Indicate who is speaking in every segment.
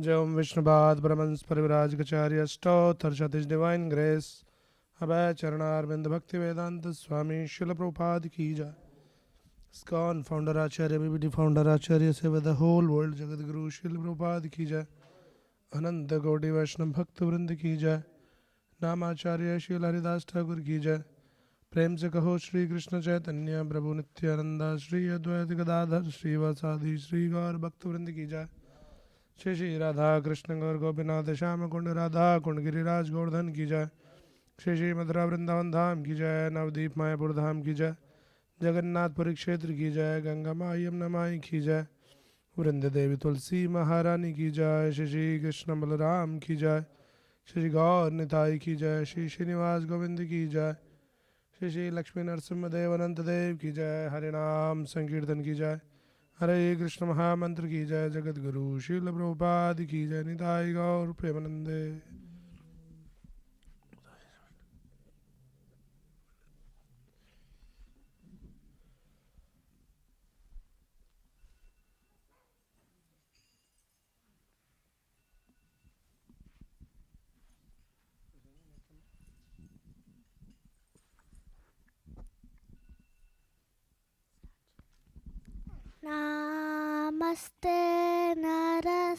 Speaker 1: जय ओम Vishnupad Paramhans परिविराजकाचार्य अष्टोत्तर Satish divine grace अभय चरणारविंद भक्ति वेदांत स्वामी शिल प्रभुपाद की जय। स्कॉन फाउंडर आचार्य बीबीडी फाउंडर आचार्य से the whole world Jagat Guru शिल प्रभुपाद की जय। अनंत कोटि वैष्णव भक्त वृंद की जय। नामाचार्य श्रील हरिदास ठाकुर की जय। प्रेम से कहो श्री कृष्ण चैतन्य प्रभु नित्यानंदा श्री अद्वैत गदाधर श्रीवासादि श्री गौर भक्त वृंद की जय। श्री श्री राधा कृष्ण गौर गोपीनाथ श्याम कुंड राधा कुंड गिरिराज गोवर्धन की जय। श्री श्री मथुरा वृंदावन धाम की जय। नवदीप मायापुर धाम की जय। जगन्नाथपुरी क्षेत्र की जय। गंगा माई यमुना माई की जय। वृंद देवी तुलसी महारानी की जय। श्री श्री कृष्ण बलराम की जय। श्री गौर निताई की जय। श्री श्रीनिवास गोविंद की जय। श्री श्री लक्ष्मी नरसिम्ह देव अनंत देव की जय। हरे नाम संकीर्तन की जय। हरे कृष्ण महामंत्र की जय। जगत गुरु श्रील प्रभुपाद की जय। निताई गौर प्रेमानंदे।
Speaker 2: नमस्ते नरसिंहाय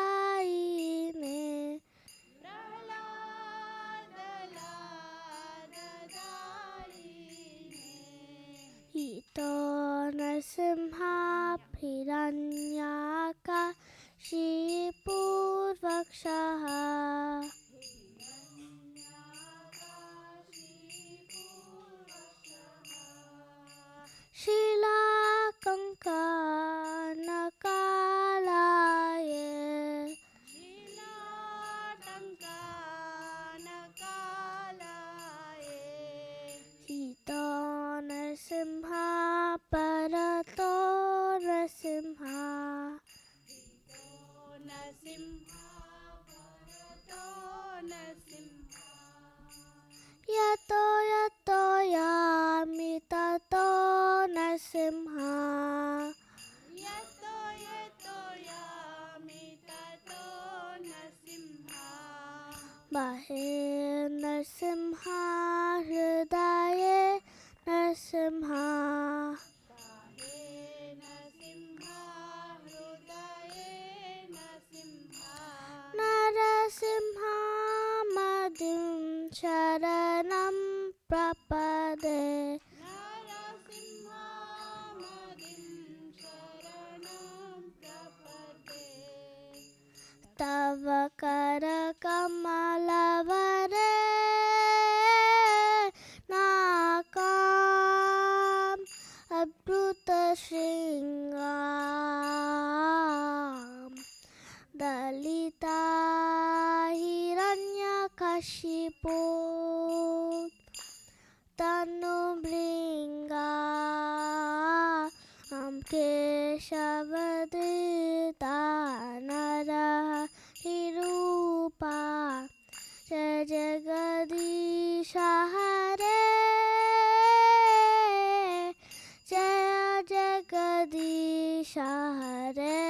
Speaker 2: प्रह्लादलाददायिने इतो नरसिंहा हिरण्याकाशीपूर्वक्षः शीलाकङ्कणकालाय हितो नरसिंहा परतो नरसिंहा यतो यतो यामि ततो नरसिंहा बाहे नरसिंहा हृदये नरसिंहा नरसिंहा मदिं शरणं प्रपदे तव करकमलवरे नाकाम् अद्भुतशृङ्गाम् दलिता हिरण्यकशिपो तनुभृङ्गा केशवधृता नरहरिरूपा जय जगदीश हरे जय जगदीश हरे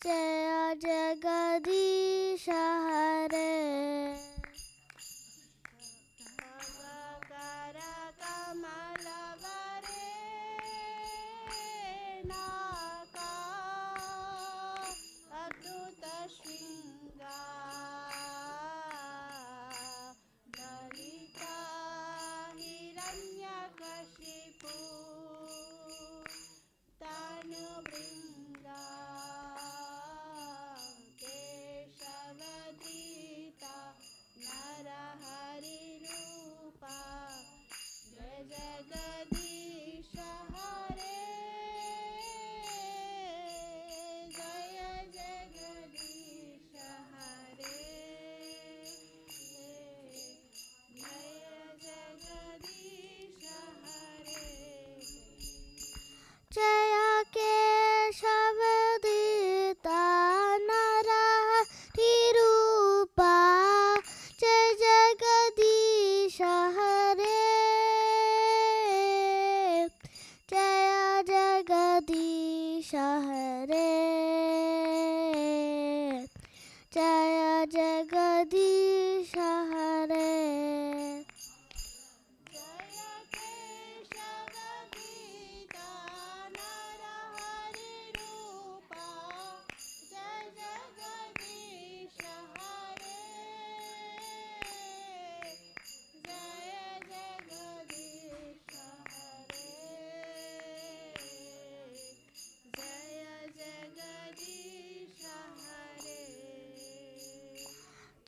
Speaker 2: जय जगदीश हरे Hare, Jaya Jagadisha Hare.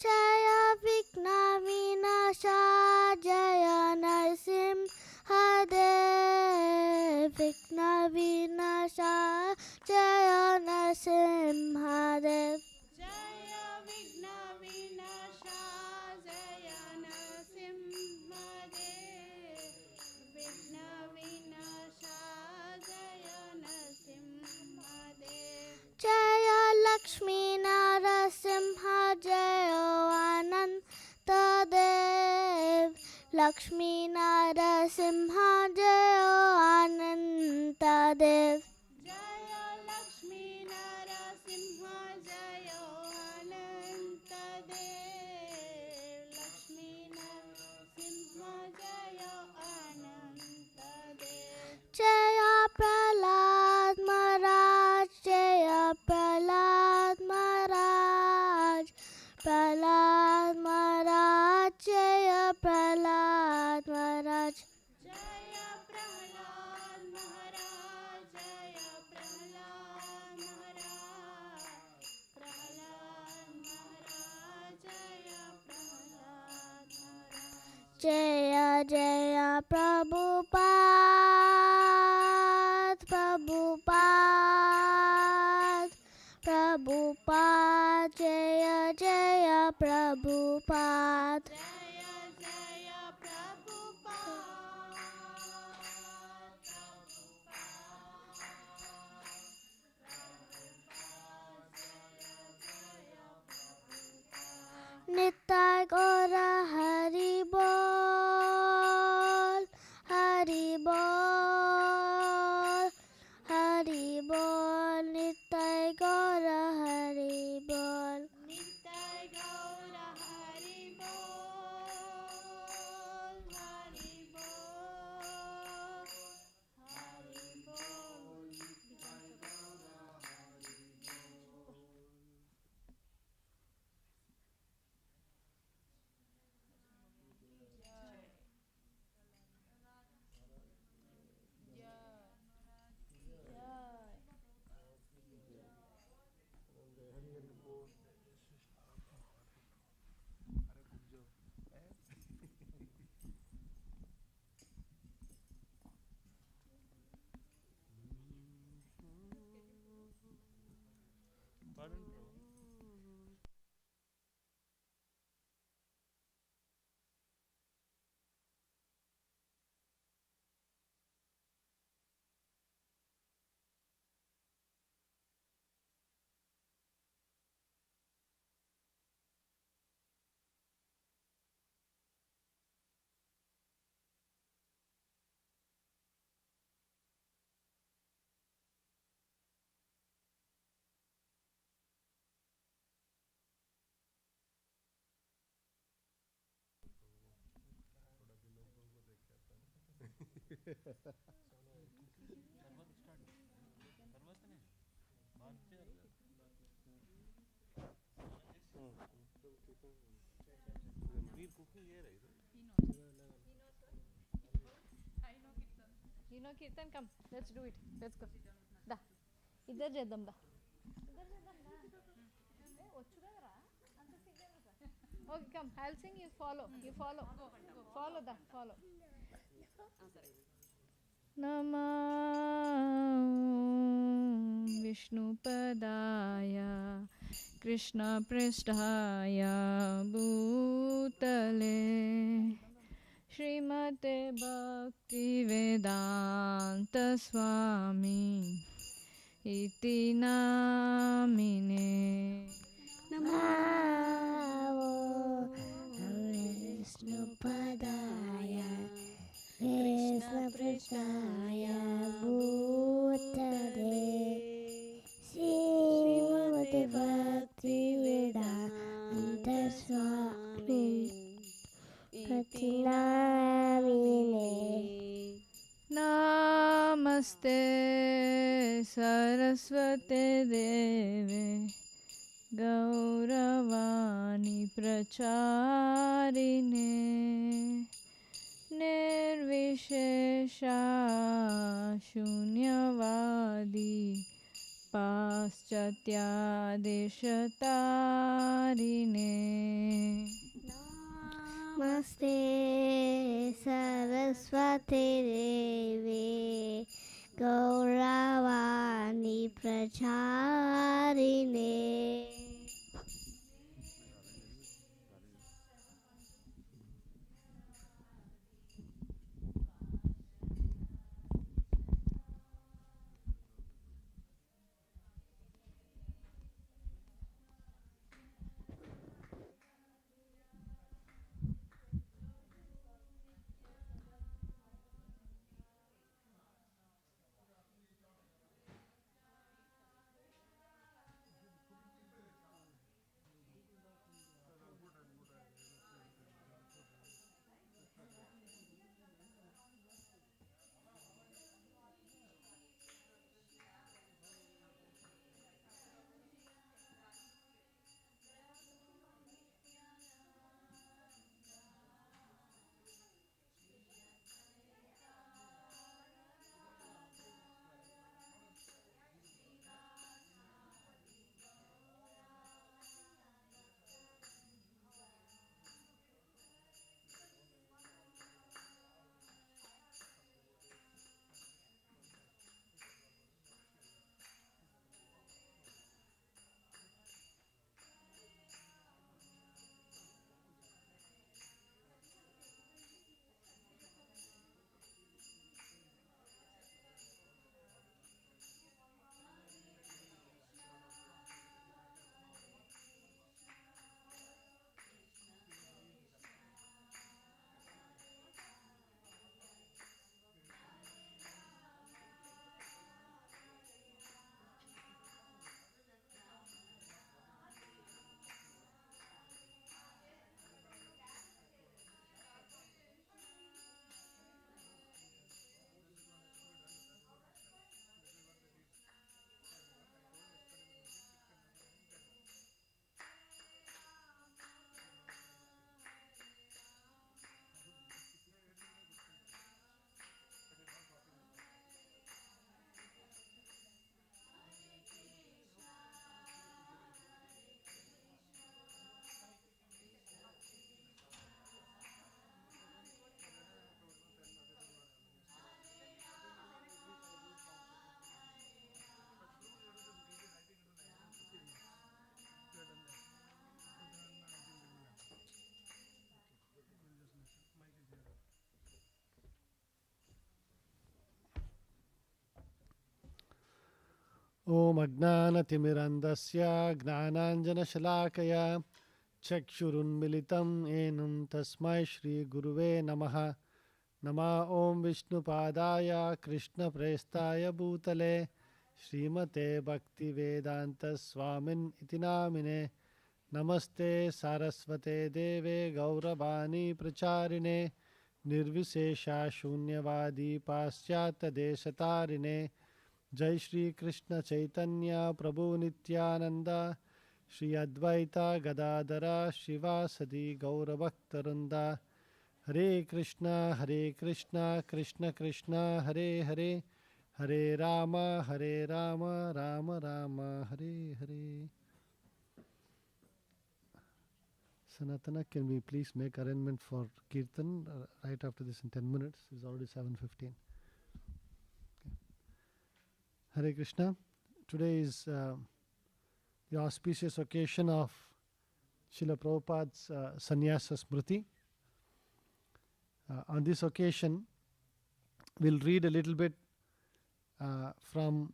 Speaker 2: Jaya Vigna Vinasha, Jaya Narasimha Dev. Vigna Vinasha, Jaya Narasimha Dev.
Speaker 3: Jaya Vigna Vinasha, Jaya Narasimha Dev. Vigna Vinasha, Jaya Narasimha Dev.
Speaker 2: Jaya Lakshmi Narasimha, Jaya Ananta Dev. Lakshmi Narasimha, Jaya Ananta Dev.
Speaker 3: Jaya Lakshmi Narasimha, Jaya Ananta Dev. Lakshmi Narasimha, Jaya Ananta Dev.
Speaker 2: Jaya Prahlad Maharaj, Jaya Prahlad Maharaj. Prahlad Maharaj, Jaya Prahlad Maharaj.
Speaker 3: Jaya Prahlad Maharaj, Jaya Prahlad Maharaj. Prahlad Maharaj, Jaya Prahlad Maharaj.
Speaker 2: Jaya Jaya Prabhupada, Prabhupada, Prabhupada, Jaya Jaya Prabhupada.
Speaker 3: Jaya Jaya Prabhupada.
Speaker 2: Nitai Gora Hari Bol, Hari Bol, Hari Bol, Nitai Gora Hari Bol.
Speaker 3: Nitai Gaura Hari Bol, Hari Bol, Hari Bol.
Speaker 4: You know Kirtan, come. Let's do it. Let's go. Da. ఇద్దరు చేద్దాం దా. Okay, come. I'll sing. You follow. You follow. Follow da. Follow. Namah Vishnupadaya Krishna Pristhaya Bhutale Srimate Bhakti Vedanta Swami Iti Namine.
Speaker 2: Namo Vishnupadaya Krishna Pristhaya Bhutale Bhakti Vedanta Swami Iti Namine.
Speaker 4: Namaste Saraswate Deve Gauravani Pracharine Nirvishesha Shunyavadi Paschatya Deshatarine.
Speaker 2: Namaste Saraswati Devi Gauravani Pracharine.
Speaker 5: Om Agnanatimirandasya Gnananjanashalakaya Chakshurunmilitam Enum Tasmai Shri Guruve Namaha Nama Om Vishnupadaya Krishna Prestaya Bhutale Srimate Bhakti Vedanta Swamin Itinamine Namaste Saraswate Deve Gauravani Pracharine Nirvisesha Shunyavadi Paschata Deshatarine Jai Shri Krishna Chaitanya Prabhu Nityananda Shri Advaita Gadadara Shivasadi Gauravaktarunda Hare Krishna Krishna Krishna Hare Hare Hare Rama Rama Rama Hare Hare. Sanatana, can we please make arrangement for Kirtan right after this in 10 minutes? It's already 7:15. Hare Krishna. Today is the auspicious occasion of Srila Prabhupada's sanyasa smriti. On this occasion, we'll read a little bit from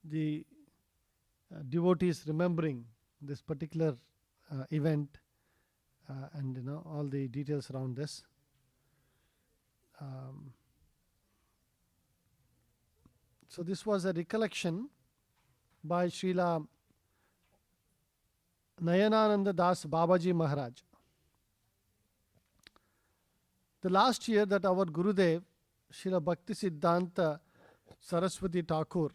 Speaker 5: the devotees remembering this particular event and all the details around this. So this was a recollection by Srila Nayanananda Das Babaji Maharaj. The last year that our Gurudev, Srila Bhakti Siddhanta Saraswati Thakur,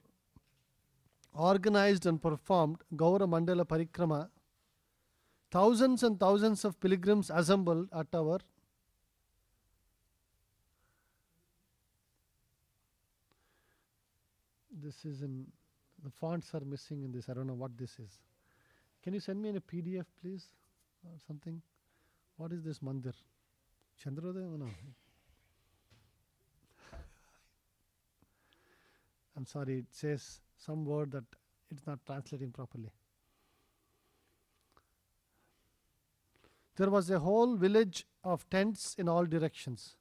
Speaker 5: organized and performed Gaura Mandala Parikrama, thousands and thousands of pilgrims assembled at our this is in the fonts are missing in this. I don't know what this is. Can you send me in a PDF, please, or something? What is this mandir? Chandrodaya? No. I'm sorry, it says some word that it's not translating properly. There was a whole village of tents in all directions.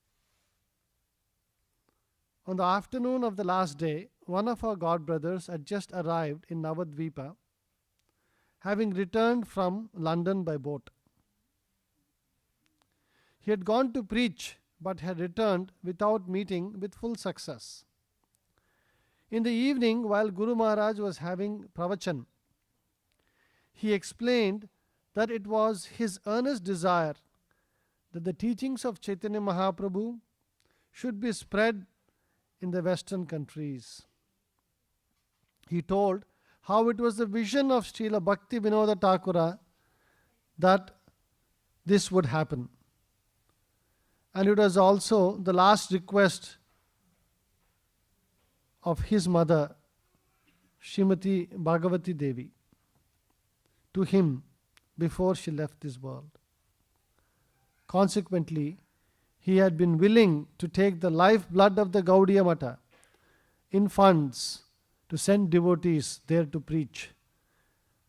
Speaker 5: On the afternoon of the last day, one of our god brothers had just arrived in Navadvipa, having returned from London by boat. He had gone to preach, but had returned without meeting with full success. In the evening, while Guru Maharaj was having pravachan, he explained that it was his earnest desire that the teachings of Chaitanya Mahaprabhu should be spread in the Western countries. He told how it was the vision of Srila Bhakti Vinoda Thakura that this would happen. And it was also the last request of his mother, Srimati Bhagavati Devi, to him before she left this world. Consequently, he had been willing to take the lifeblood of the Gaudiya Mata in funds to send devotees there to preach.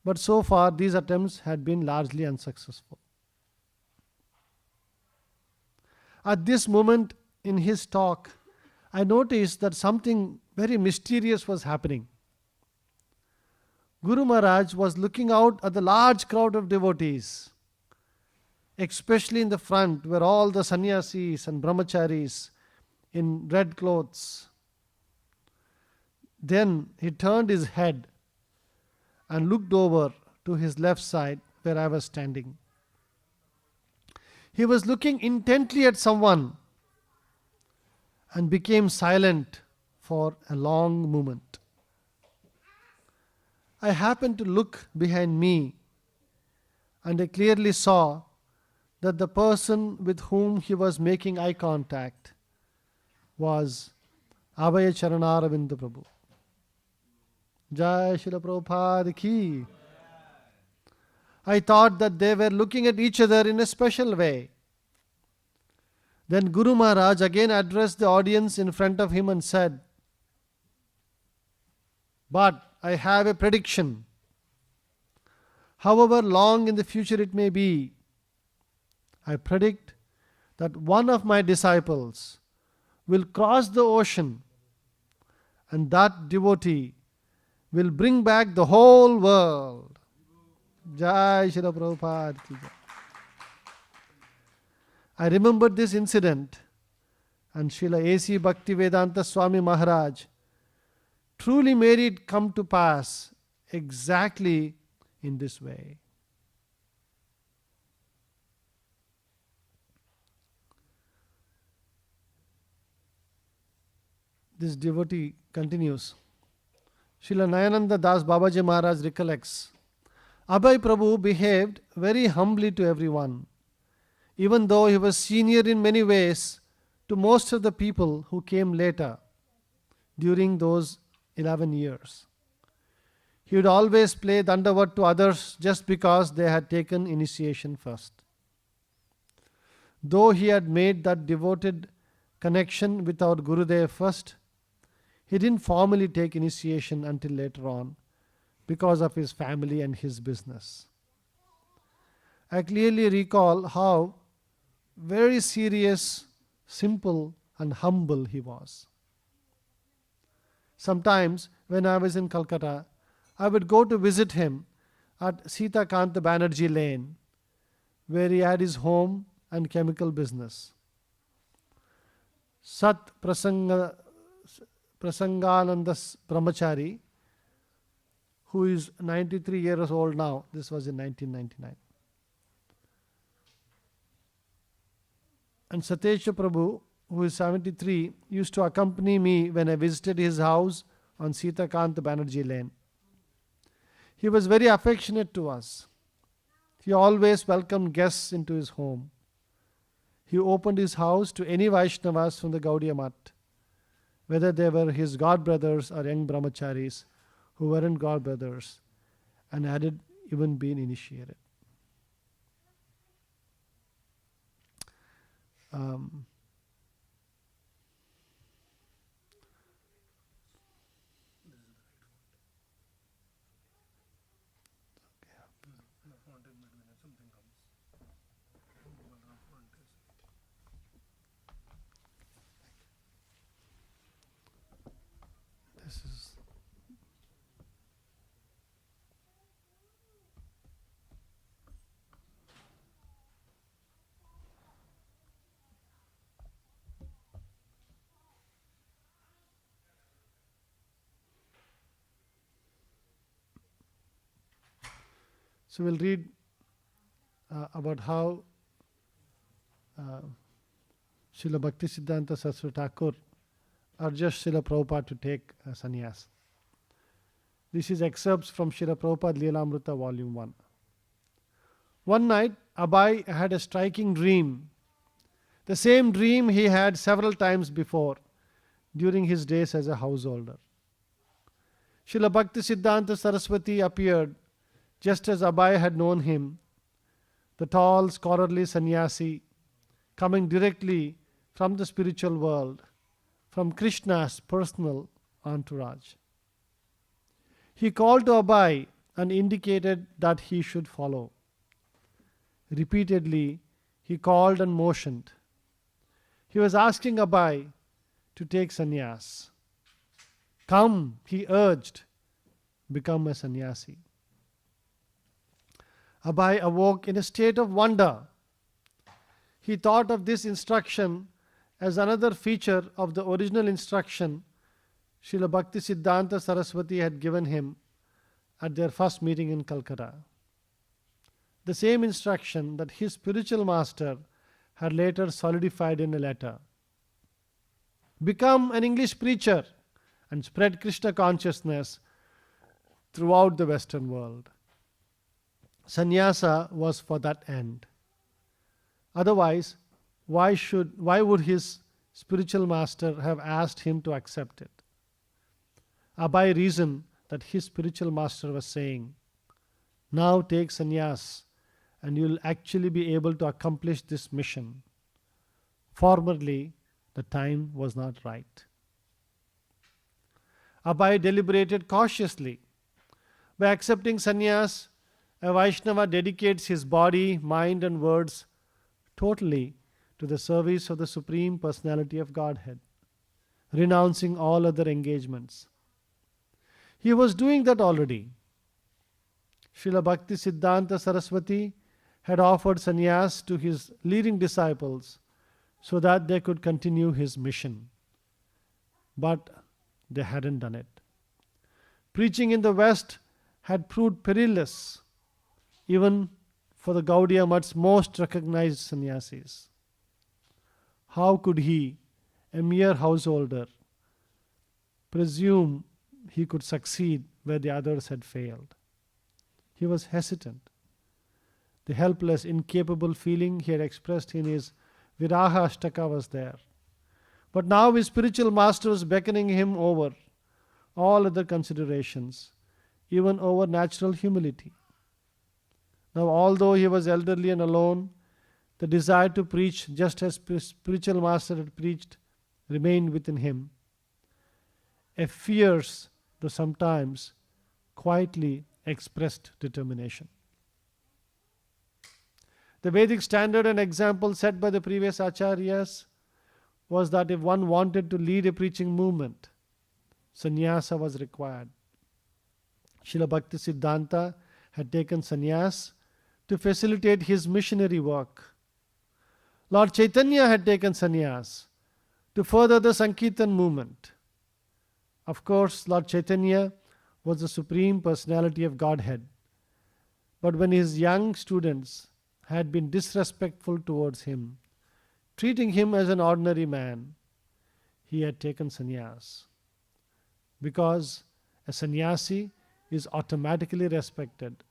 Speaker 5: But so far, these attempts had been largely unsuccessful. At this moment in his talk, I noticed that something very mysterious was happening. Guru Maharaj was looking out at the large crowd of devotees, especially in the front where all the sannyasis and brahmacharis in red clothes. Then he turned his head and looked over to his left side where I was standing. He was looking intently at someone and became silent for a long moment. I happened to look behind me and I clearly saw that the person with whom he was making eye contact was Abhaya Charanaravinda Prabhu. Jai Srila Prabhupada ki. I thought that they were looking at each other in a special way. Then Guru Maharaj again addressed the audience in front of him and said, "But I have a prediction. However long in the future it may be, I predict that one of my disciples will cross the ocean and that devotee will bring back the whole world." Jai Srila Prabhupada ki jai. I remembered this incident, and Srila A.C. Bhaktivedanta Swami Maharaj truly made it come to pass exactly in this way. This devotee continues. Srila Nayananda Das Babaji Maharaj recollects, Abhay Prabhu behaved very humbly to everyone, even though he was senior in many ways to most of the people who came later during those 11 years. He would always play Dandavat to others just because they had taken initiation first. Though he had made that devoted connection with our Gurudev first, he didn't formally take initiation until later on because of his family and his business. I clearly recall how very serious, simple and humble he was. Sometimes when I was in Calcutta, I would go to visit him at Sita Kanta Banerjee Lane, where he had his home and chemical business. Sat Prasangananda Brahmachari, who is 93 years old now. This was in 1999. And Satesha Prabhu, who is 73, used to accompany me when I visited his house on Sitakant Banerjee Lane. He was very affectionate to us. He always welcomed guests into his home. He opened his house to any Vaishnavas from the Gaudiya Math, whether they were his godbrothers or young brahmacharis who weren't godbrothers and hadn't even been initiated. This is so we'll read about how Srila Bhaktisiddhanta Saraswati Thakur urged Srila Prabhupada to take sannyas. This is excerpts from Srila Prabhupada Leelamrita Volume 1. One night, Abai had a striking dream. The same dream he had several times before during his days as a householder. Srila Bhaktisiddhanta Saraswati appeared just as Abai had known him, the tall, scholarly sannyasi coming directly from the spiritual world, from Krishna's personal entourage. He called to Abai and indicated that he should follow. Repeatedly, he called and motioned. He was asking Abai to take sannyas. Come, he urged, become a sannyasi. Abai awoke in a state of wonder. He thought of this instruction as another feature of the original instruction Srila Bhaktisiddhanta Saraswati had given him at their first meeting in Calcutta. The same instruction that his spiritual master had later solidified in a letter. Become an English preacher and spread Krishna consciousness throughout the Western world. Sanyasa was for that end. Otherwise, why would his spiritual master have asked him to accept it? Abai reasoned that his spiritual master was saying, now take sannyas and you will actually be able to accomplish this mission. Formerly, the time was not right. Abai deliberated cautiously. By accepting sannyas, a Vaishnava dedicates his body, mind and words totally to the service of the Supreme Personality of Godhead, renouncing all other engagements. He was doing that already. Srila Bhaktisiddhanta Saraswati had offered sannyas to his leading disciples so that they could continue his mission. But they hadn't done it. Preaching in the West had proved perilous, even for the Gaudiya Math's most recognized sannyasis. How could he, a mere householder, presume he could succeed where the others had failed? He was hesitant. The helpless, incapable feeling he had expressed in his Viraha Ashtaka was there. But now his spiritual master was beckoning him over all other considerations, even over natural humility. Now, although he was elderly and alone, the desire to preach just as spiritual master had preached remained within him. A fierce, though sometimes quietly expressed determination. The Vedic standard and example set by the previous acharyas was that if one wanted to lead a preaching movement, sannyasa was required. Srila Bhaktisiddhanta had taken sannyas to facilitate his missionary work. Lord Chaitanya had taken sannyas to further the Sankirtan movement. Of course, Lord Chaitanya was the Supreme Personality of Godhead. But when his young students had been disrespectful towards him, treating him as an ordinary man, he had taken sannyas. Because a sannyasi is automatically respected.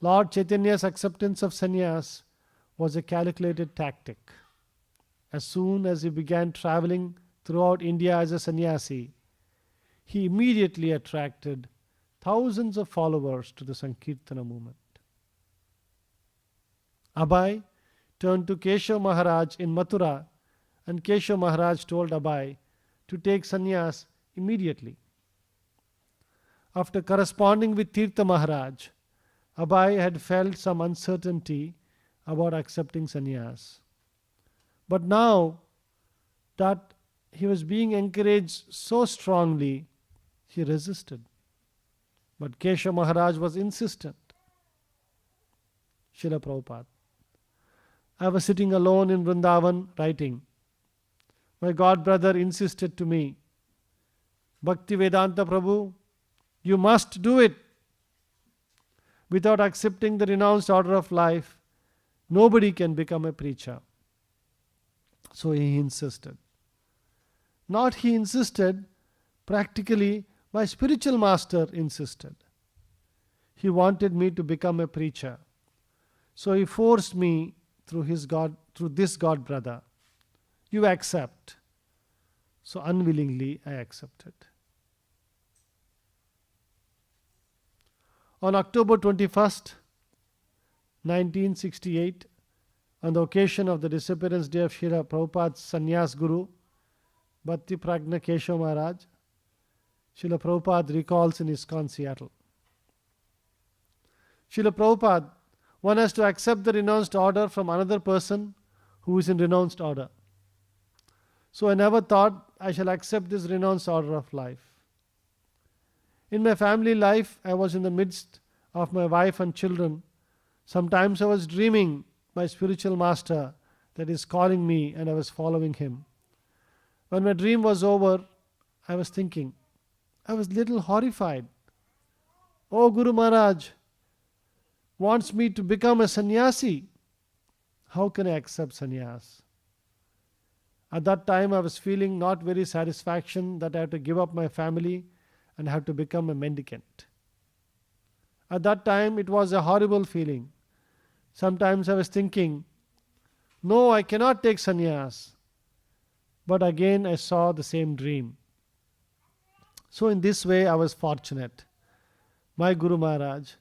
Speaker 5: Lord Chaitanya's acceptance of sannyas was a calculated tactic. As soon as he began traveling throughout India as a sannyasi, he immediately attracted thousands of followers to the Sankirtana movement. Abhay turned to Keshav Maharaj in Mathura, and Keshav Maharaj told Abhay to take sannyas immediately. After corresponding with Tirtha Maharaj, Abhay had felt some uncertainty about accepting sannyas. But now that he was being encouraged so strongly, he resisted. But Keshav Maharaj was insistent. Srila Prabhupada. I was sitting alone in Vrindavan writing. My god brother insisted to me, Bhaktivedanta Prabhu, you must do it. Without accepting the renounced order of life, nobody can become a preacher. So he insisted. Not he insisted, practically my spiritual master insisted. He wanted me to become a preacher. So he forced me through this god brother. You accept. So unwillingly I accepted. On October 21st, 1968, on the occasion of the disappearance day of Srila Prabhupada's sannyas guru, Bhakti Pragna Keshav Maharaj, Srila Prabhupada recalls in ISKCON Seattle. Srila Prabhupada, one has to accept the renounced order from another person who is in renounced order. So I never thought I shall accept this renounced order of life. In my family life, I was in the midst of my wife and children. Sometimes I was dreaming my spiritual master that is calling me and I was following him. When my dream was over, I was thinking, I was little horrified. Oh, Guru Maharaj wants me to become a sannyasi. How can I accept sannyas? At that time, I was feeling not very satisfaction that I have to give up my family and have to become a mendicant. At that time, it was a horrible feeling. Sometimes I was thinking, no, I cannot take sannyas. But again, I saw the same dream. So in this way, I was fortunate. My Guru Maharaj,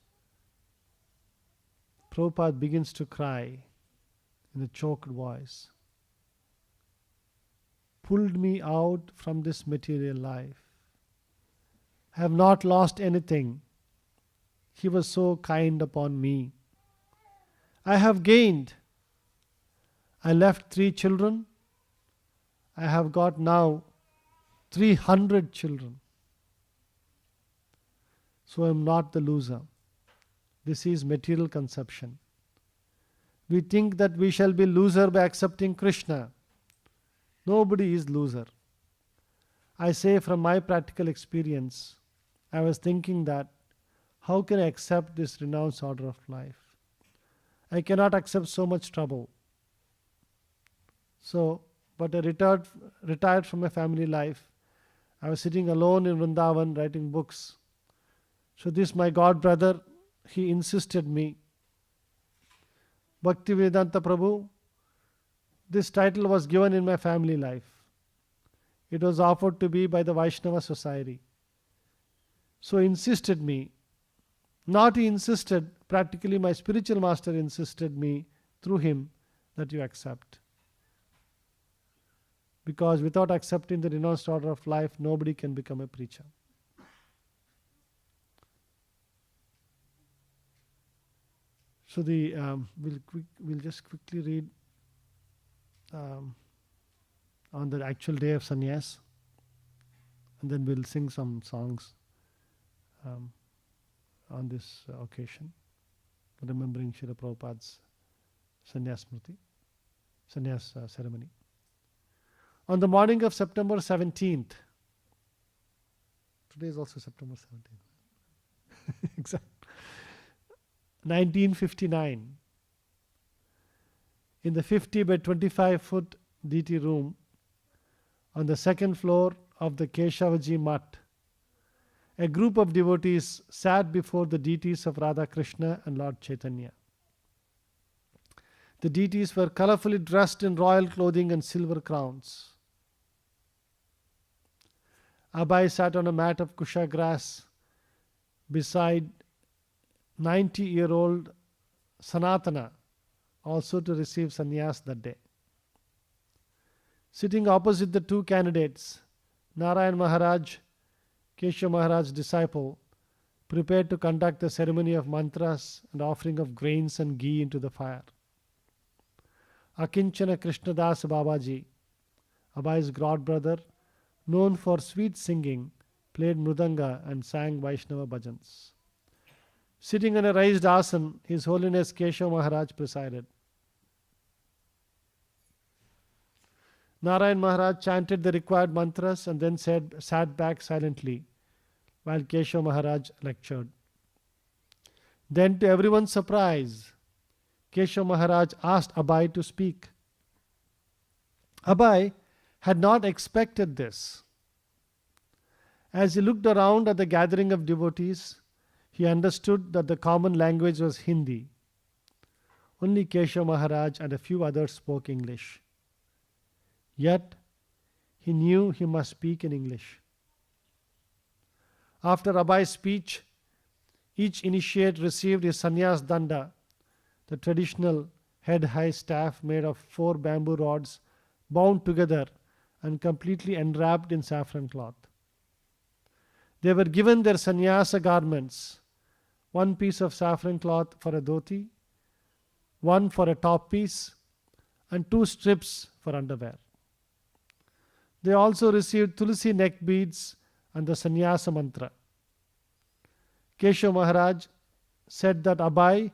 Speaker 5: Prabhupada begins to cry in a choked voice. Pulled me out from this material life. I have not lost anything. He was so kind upon me. I have gained. I left 3 children. I have got now 300 children. So I am not the loser. This is material conception. We think that we shall be loser by accepting Krishna. Nobody is loser. I say from my practical experience, I was thinking that how can I accept this renounced order of life? I cannot accept so much trouble. But I retired from my family life. I was sitting alone in Vrindavan writing books. So this my god brother, he insisted me. Bhaktivedanta Prabhu, this title was given in my family life. It was offered to me by the Vaishnava society. So he insisted me. Not he insisted, practically my spiritual master insisted me through him that you accept. Because without accepting the renounced order of life, nobody can become a preacher. So we'll just quickly read on the actual day of sannyas, and then we'll sing some songs on this occasion, remembering Srila Prabhupada's sannyas ceremony. On the morning of September 17th, Today is also September 17th. Exact. 1959. In the 50 by 25 foot DT room on the second floor of the Keshavaji Mutt, a group of devotees sat before the deities of Radha Krishna and Lord Chaitanya. The deities were colorfully dressed in royal clothing and silver crowns. Abai sat on a mat of kusha grass beside 90-year-old Sanatana, also to receive sannyas that day. Sitting opposite the two candidates, Narayan Maharaj, Keshav Maharaj's disciple, prepared to conduct the ceremony of mantras and offering of grains and ghee into the fire. Akinchana Krishnadas Babaji, Abai's godbrother, known for sweet singing, played mridanga and sang Vaishnava bhajans. Sitting on a raised asan, His Holiness Keshav Maharaj presided. Narayan Maharaj chanted the required mantras and then sat back silently while Keshav Maharaj lectured. Then, to everyone's surprise, Keshav Maharaj asked Abai to speak. Abai had not expected this. As he looked around at the gathering of devotees, he understood that the common language was Hindi. Only Keshav Maharaj and a few others spoke English. Yet, he knew he must speak in English. After Abai's speech, each initiate received his sannyas danda, the traditional head-high staff made of 4 bamboo rods bound together and completely enwrapped in saffron cloth. They were given their sannyasa garments, 1 piece of saffron cloth for a dhoti, 1 for a top piece, and 2 strips for underwear. They also received tulsi neck beads and the sannyasa mantra. Keshav Maharaj said that Abai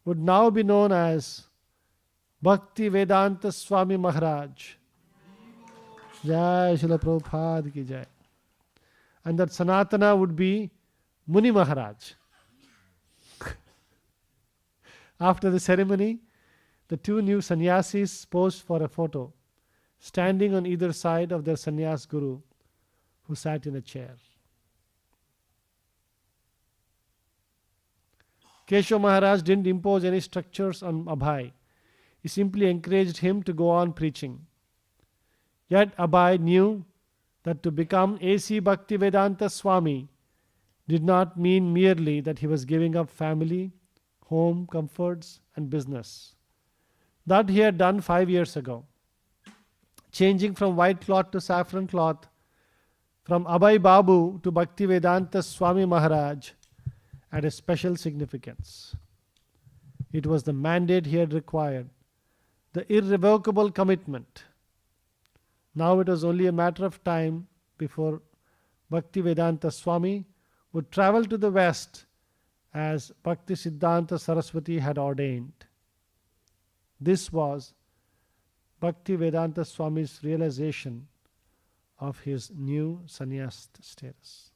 Speaker 5: would now be known as Bhakti Vedanta Swami Maharaj. Jai Srila Prabhupada ki jai. And that Sanatana would be Muni Maharaj. After the ceremony, the 2 new sannyasis posed for a photo, standing on either side of their sannyas guru, who sat in a chair. Keshav Maharaj didn't impose any structures on Abhay. He simply encouraged him to go on preaching. Yet Abhay knew that to become A.C. Bhaktivedanta Swami did not mean merely that he was giving up family, home, comforts, and business. That he had done 5 years ago. Changing from white cloth to saffron cloth, from Abhay Babu to Bhaktivedanta Swami Maharaj, had a special significance. It was the mandate he had required, the irrevocable commitment. Now it was only a matter of time before Bhaktivedanta Swami would travel to the West as Bhakti Siddhanta Saraswati had ordained. This was Bhaktivedanta Swami's realization of his new sannyas status.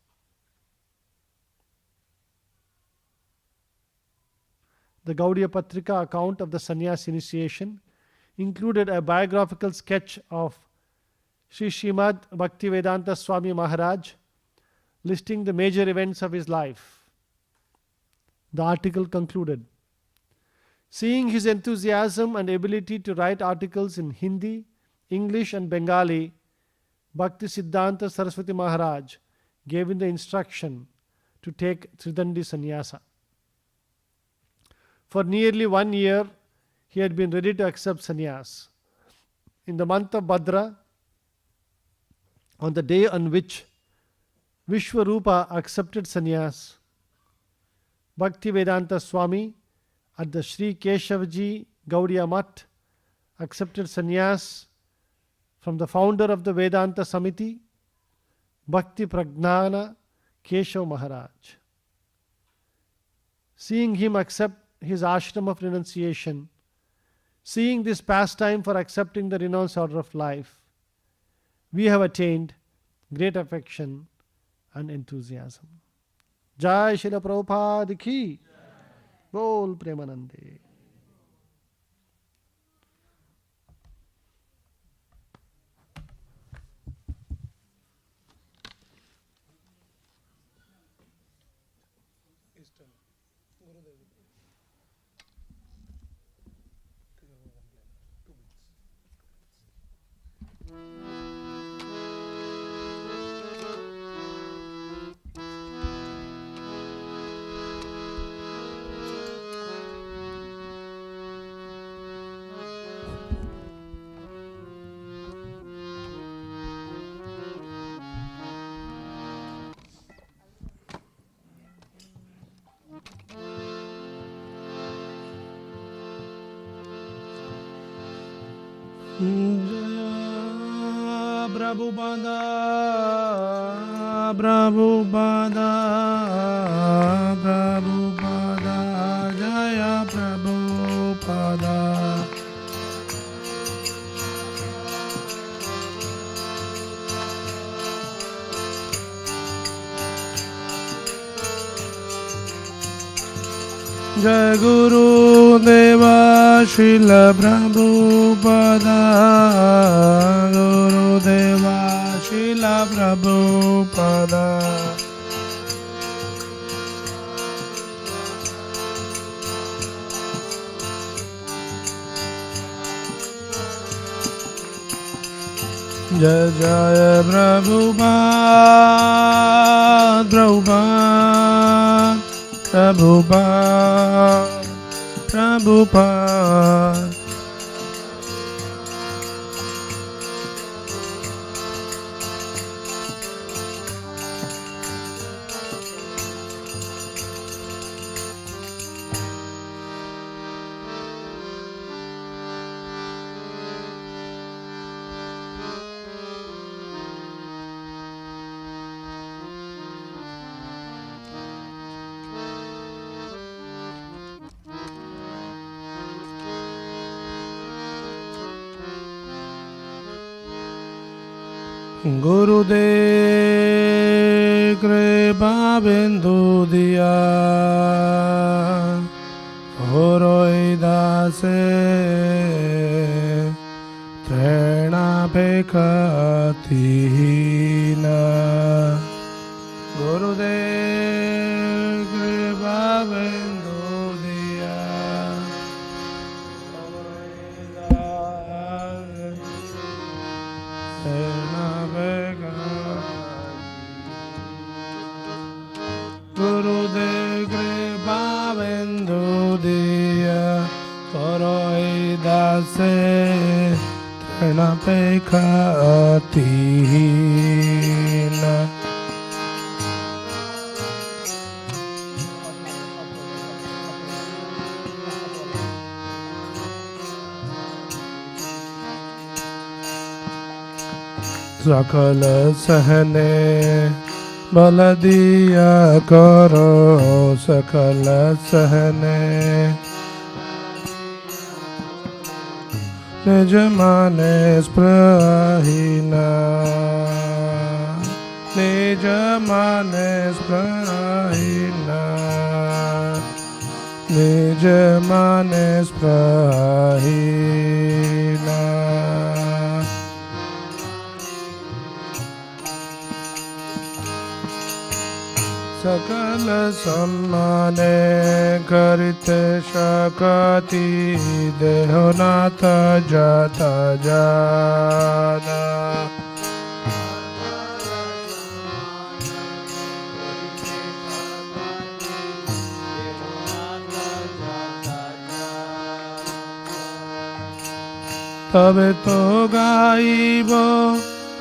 Speaker 5: The Gaudiya Patrika account of the sannyas initiation included a biographical sketch of Sri Srimad Bhaktivedanta Swami Maharaj, listing the major events of his life. The article concluded, seeing his enthusiasm and ability to write articles in Hindi, English and Bengali, Bhakti Siddhanta Saraswati Maharaj gave him the instruction to take Tridandi Sannyasa. For nearly 1 year, he had been ready to accept sannyas. In the month of Bhadra, on the day on which Vishwarupa accepted sannyas, Bhaktivedanta Swami at the Sri Keshavaji Gaudiya Mutt accepted sannyas from the founder of the Vedanta Samiti, Bhakti Pragnana Keshav Maharaj. Seeing him accept his ashram of renunciation, seeing this pastime for accepting the renounced order of life, we have attained great affection and enthusiasm. Jai Srila Prabhupada ki. Bol Premanande.
Speaker 1: Prabhupada, Prabhupada, Prabhupada, Jaya Prabhupada. Jai Guru Deva Srila Prabhupada, Guru Deva Srila Prabhupada. Jai Jai Prabhupada, Prabhupada, Prabhupada, Prabhupada. Gurudev Kripa Bindu Diya Horoi Dase Trena Pekatina Gurudev Kripa Bindu Diya Gurudev Kripa Bindu Diya Koroi Dase Trena Pekatina. सकल सहने बल दिया करो सकल सहने निज माने स्पृहीना निज माने स्पृहीना निज माने स्पृहीना सकल सम्माने करिते शकति देहनाथ जाता जाना तबे तो गाइबो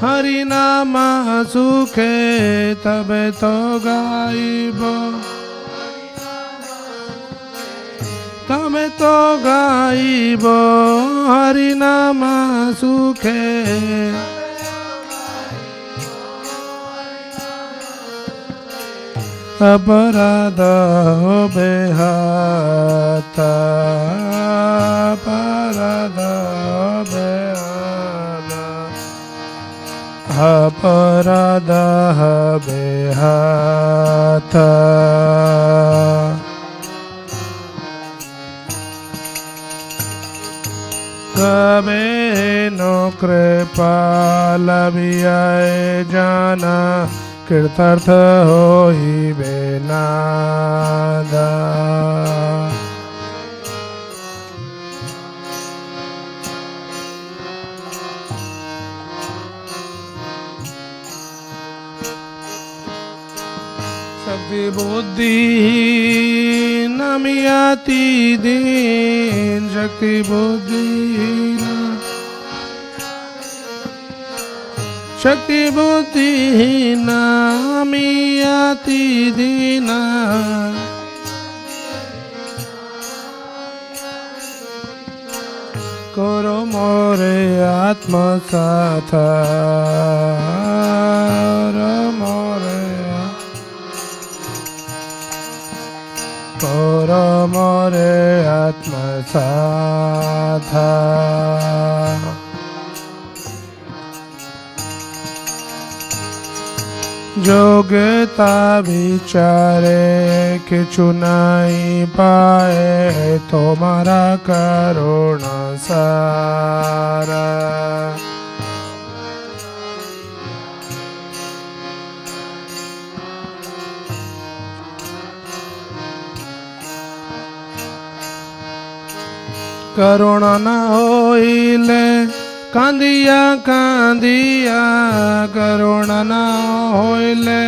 Speaker 1: हरि नाम सुखे तबे तो गाइबो तबे तो गाइबो हरि नाम सुखे अपराध बेहाता अपराध बेहाता अपराधः बेहता कबेनो कृपालभियाय जाना कृतार्थ होइबे नादा शक्ति बुद्धि नमियाति दीन शक्ति बुद्धि शक्ति बुद्धि नमियाति दीना करो मोरे आत्मसाथ मोरे करो मोरे आत्मसाथ जोग्यता विचारे किछु नहीं पाए तुम्हारा करुणा सारा करुणा न होइले कांदिया कांदिया करुणा न होइले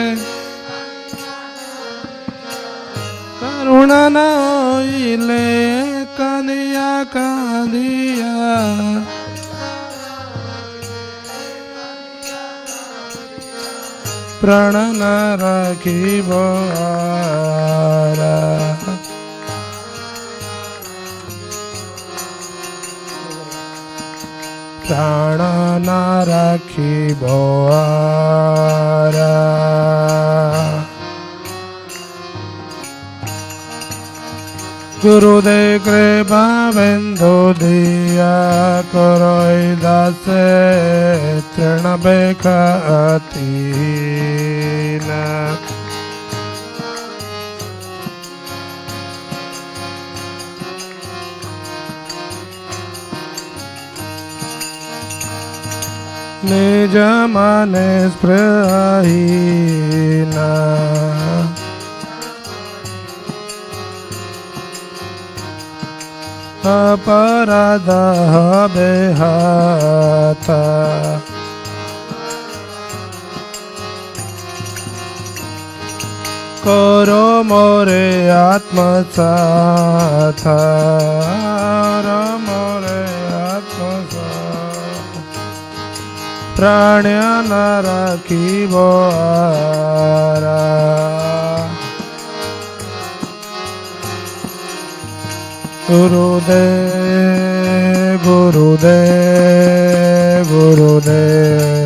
Speaker 1: करुणा न होइले कांदिया कांदिया प्राण न रखिबो आरा प्राण न रखिबो आरा गुरुदेव कृपा बिंदु दिया करो दासे तृण बेखतीन निज मन स्पृहीना अपराध बेहता करो मोरे आत्मसाथ मोरे आत्मसाथ प्राण न रखिबो आरा गुरुदेव गुरुदेव गुरुदेव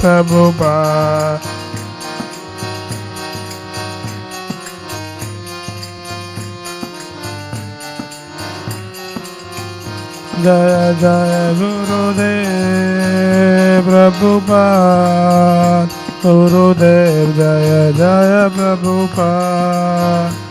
Speaker 1: प्रभुपाद जय जय गुरुदेव प्रभुपाद गुरुदेव जय जय Prabhupada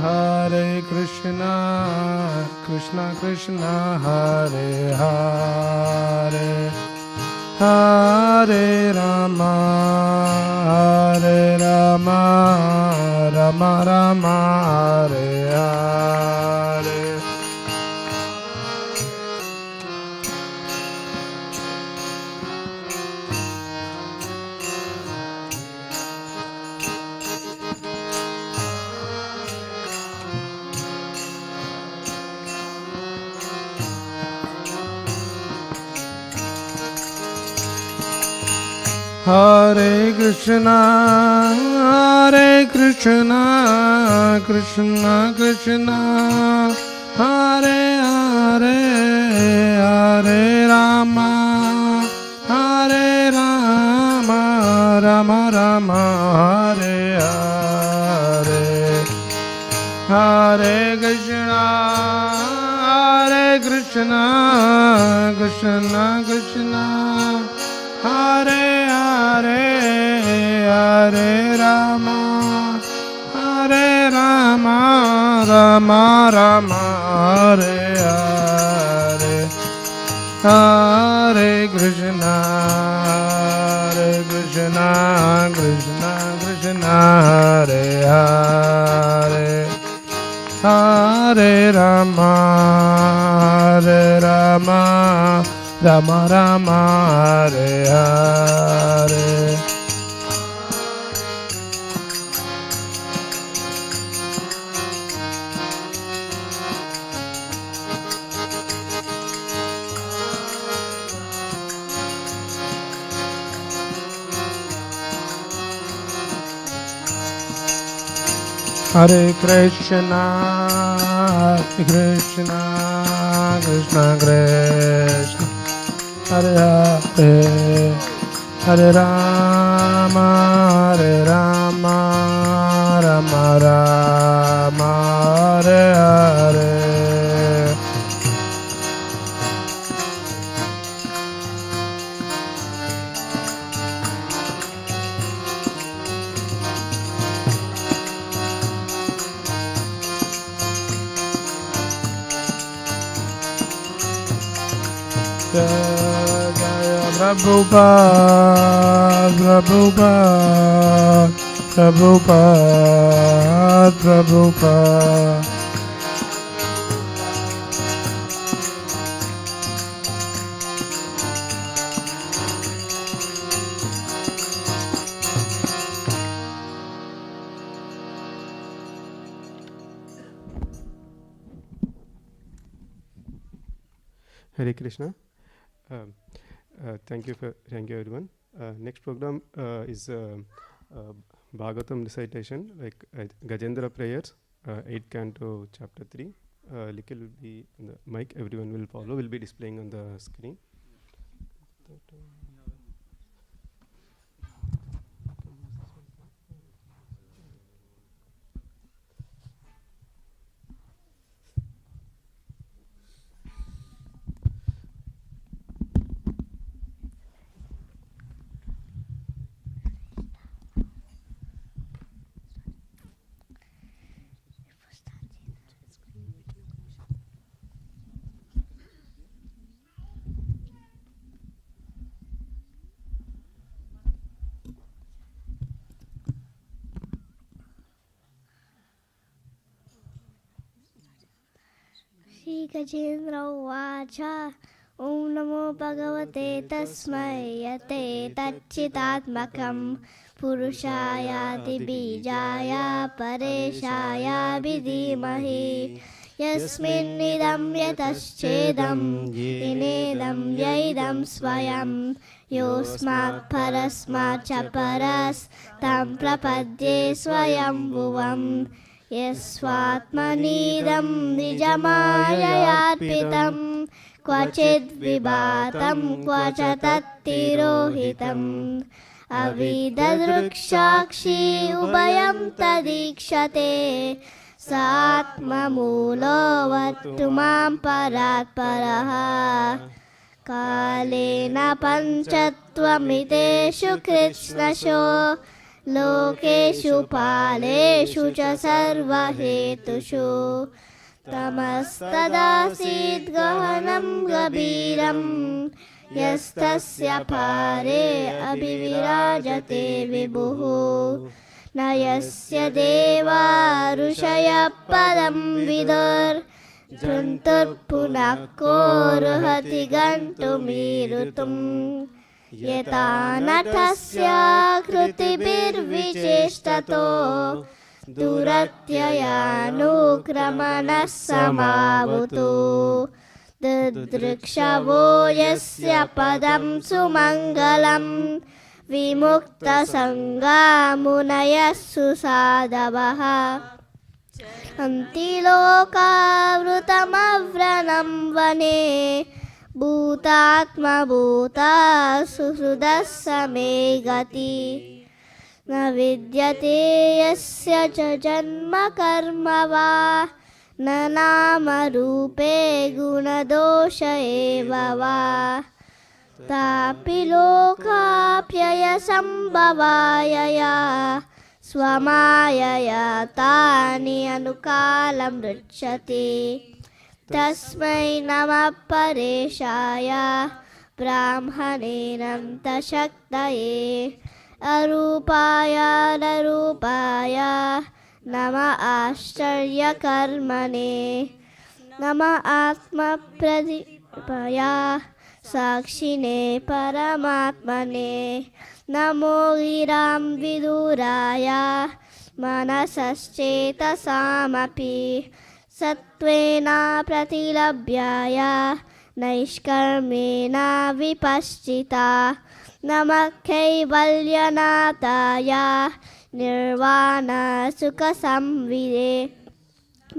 Speaker 1: Hare Krishna Krishna Krishna Hare Hare Hare Rama Rama Rama Hare Hare Hare Krishna, Krishna Krishna, Hare Hare, Hare Rama, Hare Rama, Rama Rama, Hare Hare. Hare Krishna, Krishna Krishna, Hare Hare, Hare Rama, Hare Rama, Rama Rama, Hare Hare. Hare Krishna, Krishna Krishna, Hare Hare, Hare Rama, Rama Rama, Hare Hare. Hare Krishna, Krishna Krishna, Hare Hare, Hare Rama, Rama Rama, Hare Hare. Jaya Prabhupada, Prabhupada.
Speaker 6: Hare Krishna. Thank you everyone. Next program is Bhagavatam recitation, like Gajendra prayers, 8th canto, chapter 3. Likhil will be on the mic. Everyone will follow. Will be displaying on the screen.
Speaker 2: Shri Gajendra Vacha Om Namo Bhagavate Tasmai Yate Tachitatmakam Purushaya Dibijaya Pareshaya Vidhimahi Yasmin Idam Yataschedam Inedam Yaidam Swayam Yosmat Parasmat Chaparas Tam Prapadye Swayam Bhuvam Yasvatmanidam nijamayayaarpitam Kvachid vibatam kvachatattirohitam Avidadrukshakshi ubayam tadikshate Satmamulo vattumam paratparaha Kalena panchatvamitešu krishnasho Lokeshu paleshu cha sarvahetushu Tamastadasid gahanam gabiram Yastasya pare abhivirajate vibhuhu Nayasya deva rushaya padam vidur Druntur punakko ruhati gantumirutum Yeta natasya krutibirvicheshtato Duratyayanu samavutu Dudrikshavo yasya padam sumangalam विमुक्तसङ्गा मुनयः सुसाधवः हन्ति लोकावृतमव्रणं वने भूतात्मा भूता सुहृदः समे गति न विद्यते यस्य च जन्म कर्म वा न नाम रूपे गुणदोष एव वा तापि लोकाप्ययसम्भवायया स्वमायया तानि अनुकालं रुच्यते तस्मै नमः परेशाय ब्राह्मणेनन्तशक्तये अरूपाय नरूपाय नमः आश्चर्यकर्मणे नमः आत्मप्रदीपाय साक्षिणे परमात्मने नमो गिरां विदुराय मनसश्चेतसामपि सत्त्वेन प्रतिलभ्याय नैष्कर्मेण विपश्चिता नमः कैवल्यनाथाय निर्वाणसुखसंविदे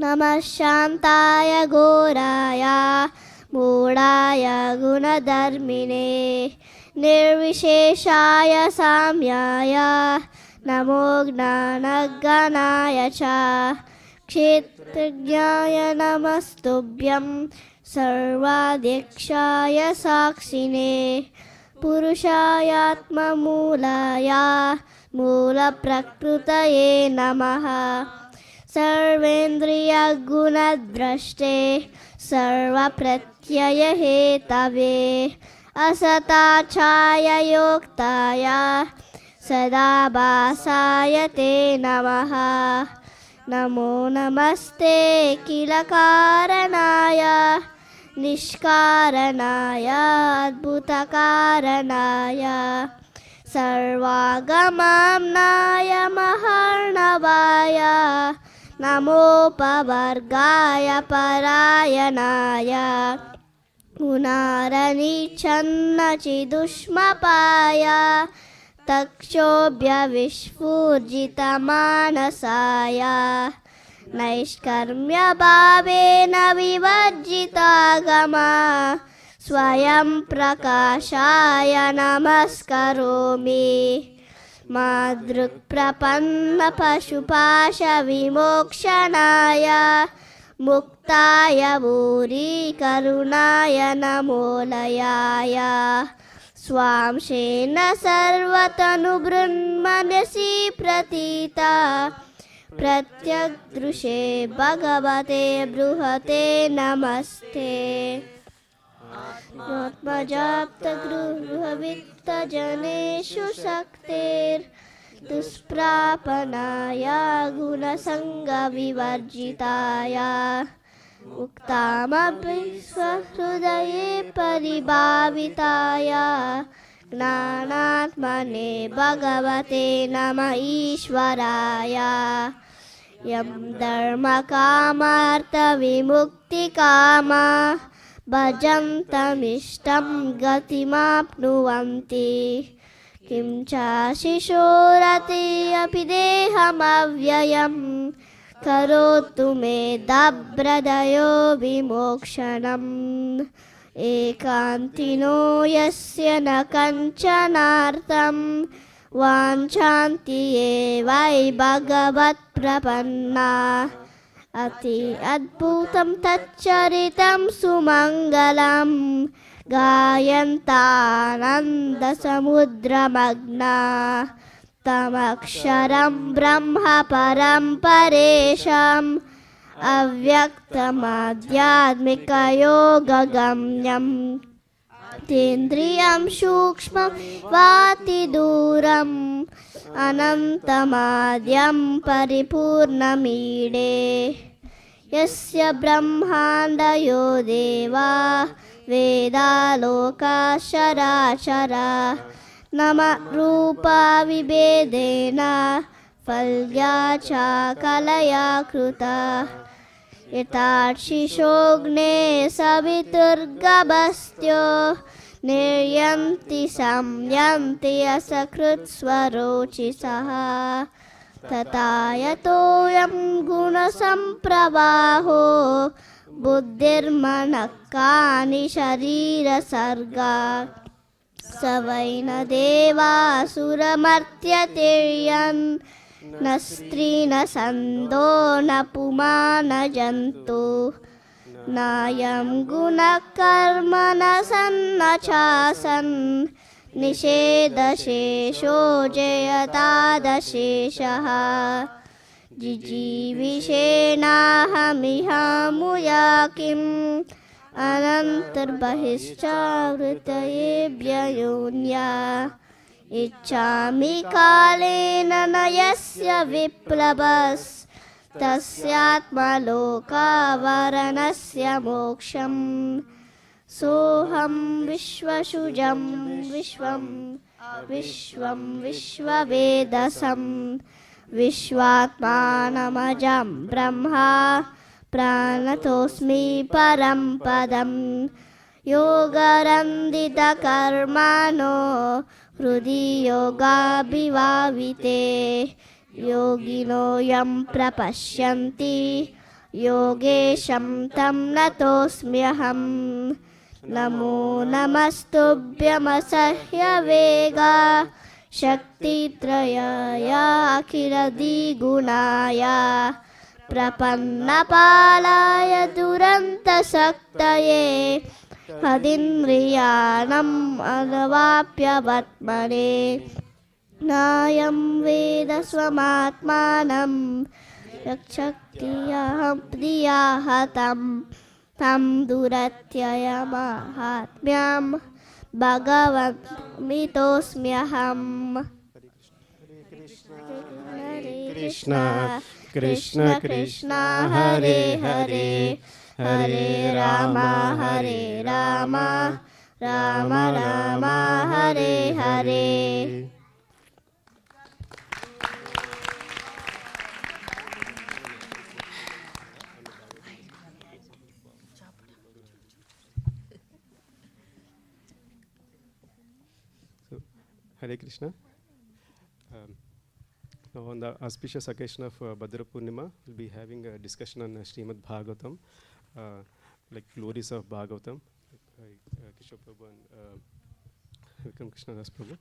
Speaker 2: नमः शान्ताय घोराय मूढाय गुणधर्मिणे निर्विशेषाय साम्याय नमो ज्ञानगणाय च क्षेत्रज्ञाय नमस्तुभ्यं सर्वाध्यक्षाय साक्षिणे पुरुषायात्ममूलाय मूलप्रकृतये नमः सर्वेन्द्रियगुणद्रष्टे सर्वप्रत्ययहेतवे असताच्छाय योक्ताय सदाभासाय ते नमः नमो नमस्ते किलकारणाय निष्कारणाय अद्भुतकारणाय सर्वागमनाय महर्णवाय नमोपवर्गाय परायणाय पुनरनिच्छन्नचिदुष्मपाय तक्षोभ्यविस्फूर्जितमानसाय नैष्कर्म्यभावेन विवर्जितागमा स्वयं प्रकाशाय नमस्करोमि मादृक्प्रपन्नपशुपाशविमोक्षणाय मुक्ताय भूरि करुणाय नमोलयाय स्वांशेन सर्वतनुभृन्मनसि प्रतीता प्रत्यग्दृशे भगवते बृहते नमस्ते आत्मजाप्तगृहवित्तजनेषु शक्तिर्दुष्प्रापणाय गुणसङ्गविवर्जिताय उक्तामपि स्वहृदये परिभाविताय ज्ञानात्मने भगवते नमः ईश्वराय यं धर्मकामार्थविमुक्तिकामा भजन्तमिष्टं गतिमाप्नुवन्ति किं चाशिशोरति अपि देहमव्ययं करोतु मे दभ्रदयो विमोक्षणम् एकान्तिनो यस्य न कञ्चनार्थं वाञ्छन्ति ये वै भगवत्प्रपन्ना अति अद्भुतं तच्चरितं सुमङ्गलं गायन्तानन्दसमुद्रमग्ना तमक्षरं ब्रह्म परं परेशम् अव्यक्तमाध्यात्मिकयोगगम्यं तेन्द्रियं सूक्ष्मं वातिदूरम् अनन्तमाद्यं परिपूर्णमीडे यस्य ब्रह्माण्डयो देवा वेदालोकाशराचरा नमः रूपाविभेदेन फल्या च कलया कृता यथार्चिषोऽग्ने सवितुर्गभस्त्यो निर्यन्ति संयन्ति असकृत्स्वरोचिषः तथा यतोऽयं गुणसम्प्रवाहो बुद्धिर्मनः कानि शरीरसर्गा स वै न देवासुरमर्त्यतिर्यन् न स्त्री न सन्दो न पुमा न जन्तु नायं गुणः कर्म न सन्न चासन् निषेधशेषो जयतादशेषः जिजीविषेणाहमिहामुया किम् अनन्तर्बहिश्चावृतयेभ्ययोन्या इच्छामि कालेन न यस्य विप्लवस् तस्यात्मलोकावरणस्य मोक्षम् सोऽहं विश्वसृजं विश्ववेदसं विश्वात्मानमजं ब्रह्मा प्राणतोऽस्मि परं पदं योगरन्दितकर्माणो हृदि योगाभिभाविते योगिनो यं प्रपश्यन्ति योगेशं तं नतोऽस्म्यहं नमो नमस्तुभ्यमसह्यवेगा शक्तित्रयाय अखिलद्विगुणाय प्रपन्नपालाय दुरन्तशक्तये हदिन्द्रियाणम् अनवाप्यवर्त्मने नायं वेद स्वमात्मानं रक्षक्रियहं प्रियाहतं तं दुरत्ययमाहात्म्यं भगवन्मितोऽस्म्यहम् हरे Krishna Krishna Krishna Hare Hare Hare Ram Ram Ram Hare Hare
Speaker 6: Hare Krishna. Now on the auspicious occasion of Bhadra Poornima, we'll be having a discussion on Srimad Bhagavatam, like glories of Bhagavatam. Kishore Prabhu and Vikram Krishna Das Prabhu.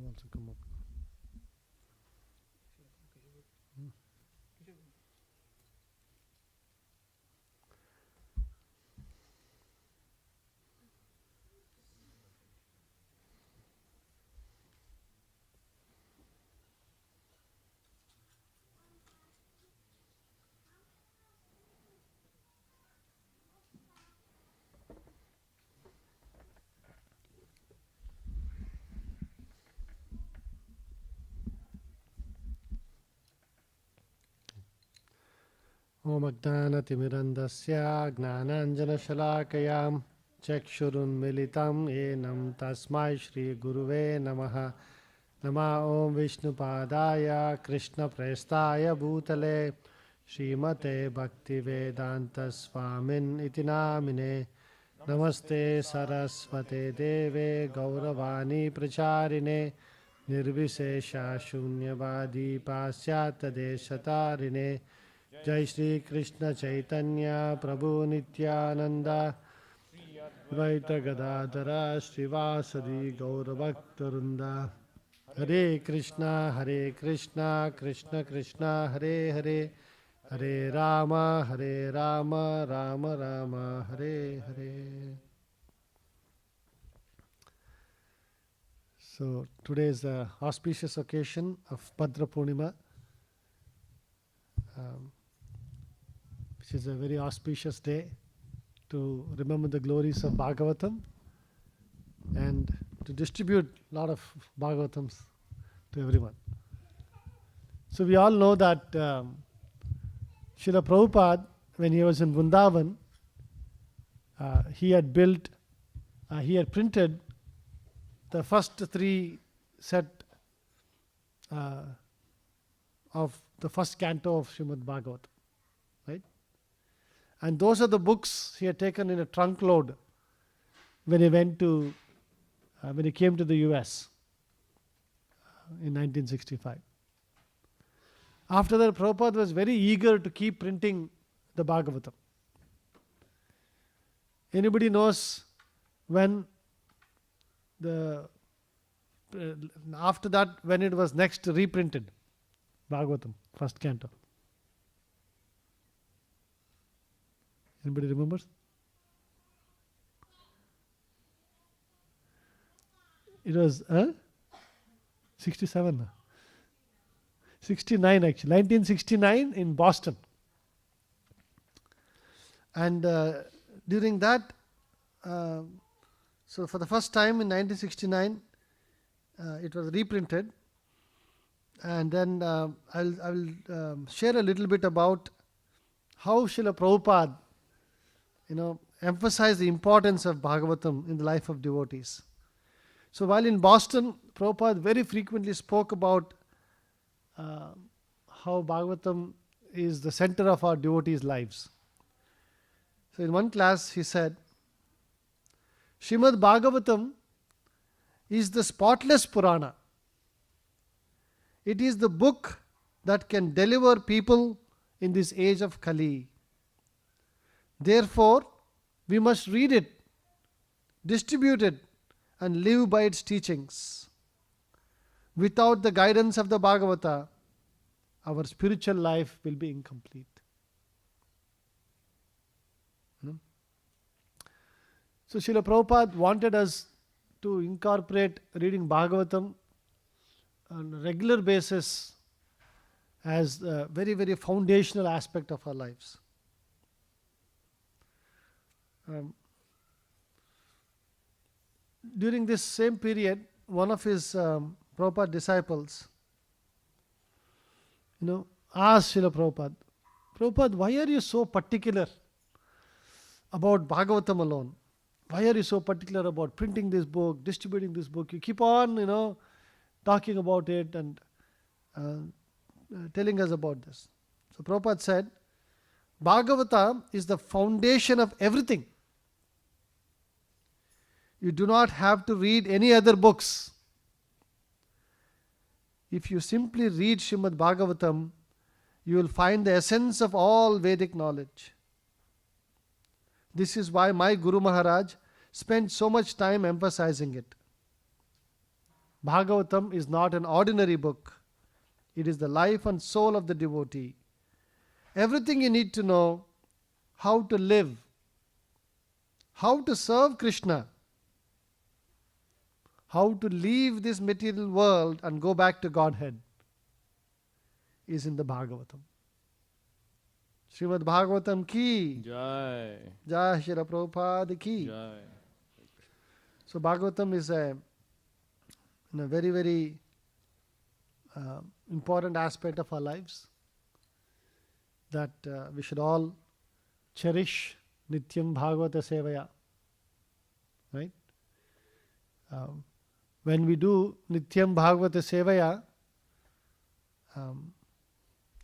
Speaker 5: Also come up. Om Ajnanatimirandasya Gnananjanashalakayam Chakshurunmilitam Enam Tasmai Shri Guruve Namaha Nama Om Vishnupadaya Krishna Prestaya Bhutale Srimate Bhaktivedanta Swamin iti namine. Namaste Saraswate Deve Gauravani Pracharine Nirvishesha Shunyavadi Pasyata Deshatarine. Jai Shri Krishna Chaitanya Prabhu Nityananda Dvaita Gadadhara Srivasadi Gauravaktarunda. Hare Krishna, Krishna Krishna, Hare Hare, Hare Rama, Rama Rama, Hare Hare. So today is the auspicious occasion of Bhadra Poornima, which is a very auspicious day to remember the glories of Bhagavatam and to distribute a lot of Bhagavatams to everyone. So we all know that Srila Prabhupada, when he was in Vrindavan, he had printed the first three set of the first canto of Srimad Bhagavatam, right? And those are the books he had taken in a trunk load when he went to when he came to the US in 1965. After that, Prabhupada was very eager to keep printing the Bhagavatam. Anybody knows when after that, when it was next reprinted, Bhagavatam, first canto? Anybody remembers? It was 67. 69 actually, 1969 in Boston. And during that, so for the first time in 1969, it was reprinted. And then I will share a little bit about how Srila Prabhupada, emphasized the importance of Bhagavatam in the life of devotees. So while in Boston, Prabhupada very frequently spoke about how Bhagavatam is the center of our devotees' lives. So in one class he said, Srimad Bhagavatam is the spotless Purana. It is the book that can deliver people in this age of Kali. Therefore, we must read it, distribute it, and live by its teachings. Without the guidance of the Bhagavata, our spiritual life will be incomplete. So Srila Prabhupada wanted us to incorporate reading Bhagavatam on a regular basis as a very, very foundational aspect of our lives. During this same period, one of his Prabhupada disciples, asked Srila Prabhupada, Prabhupada, why are you so particular about Bhagavatam alone? Why are you so particular about printing this book, distributing this book? You keep on, talking about it and telling us about this. So Prabhupada said, Bhagavata is the foundation of everything. You do not have to read any other books. If you simply read Srimad Bhagavatam, you will find the essence of all Vedic knowledge. This is why my Guru Maharaj spent so much time emphasizing it. Bhagavatam is not an ordinary book. It is the life and soul of the devotee. Everything you need to know, how to live, how to serve Krishna, how to leave this material world and go back to Godhead, is in the Bhagavatam. Srimad Bhagavatam ki
Speaker 2: Jai.
Speaker 5: Jai, Srila Prabhupada ki
Speaker 2: Jai.
Speaker 5: So Bhagavatam is a very, very important aspect of our lives that we should all cherish. Nityam Bhagavata Sevaya. Right? When we do Nityam Bhagavata Sevaya,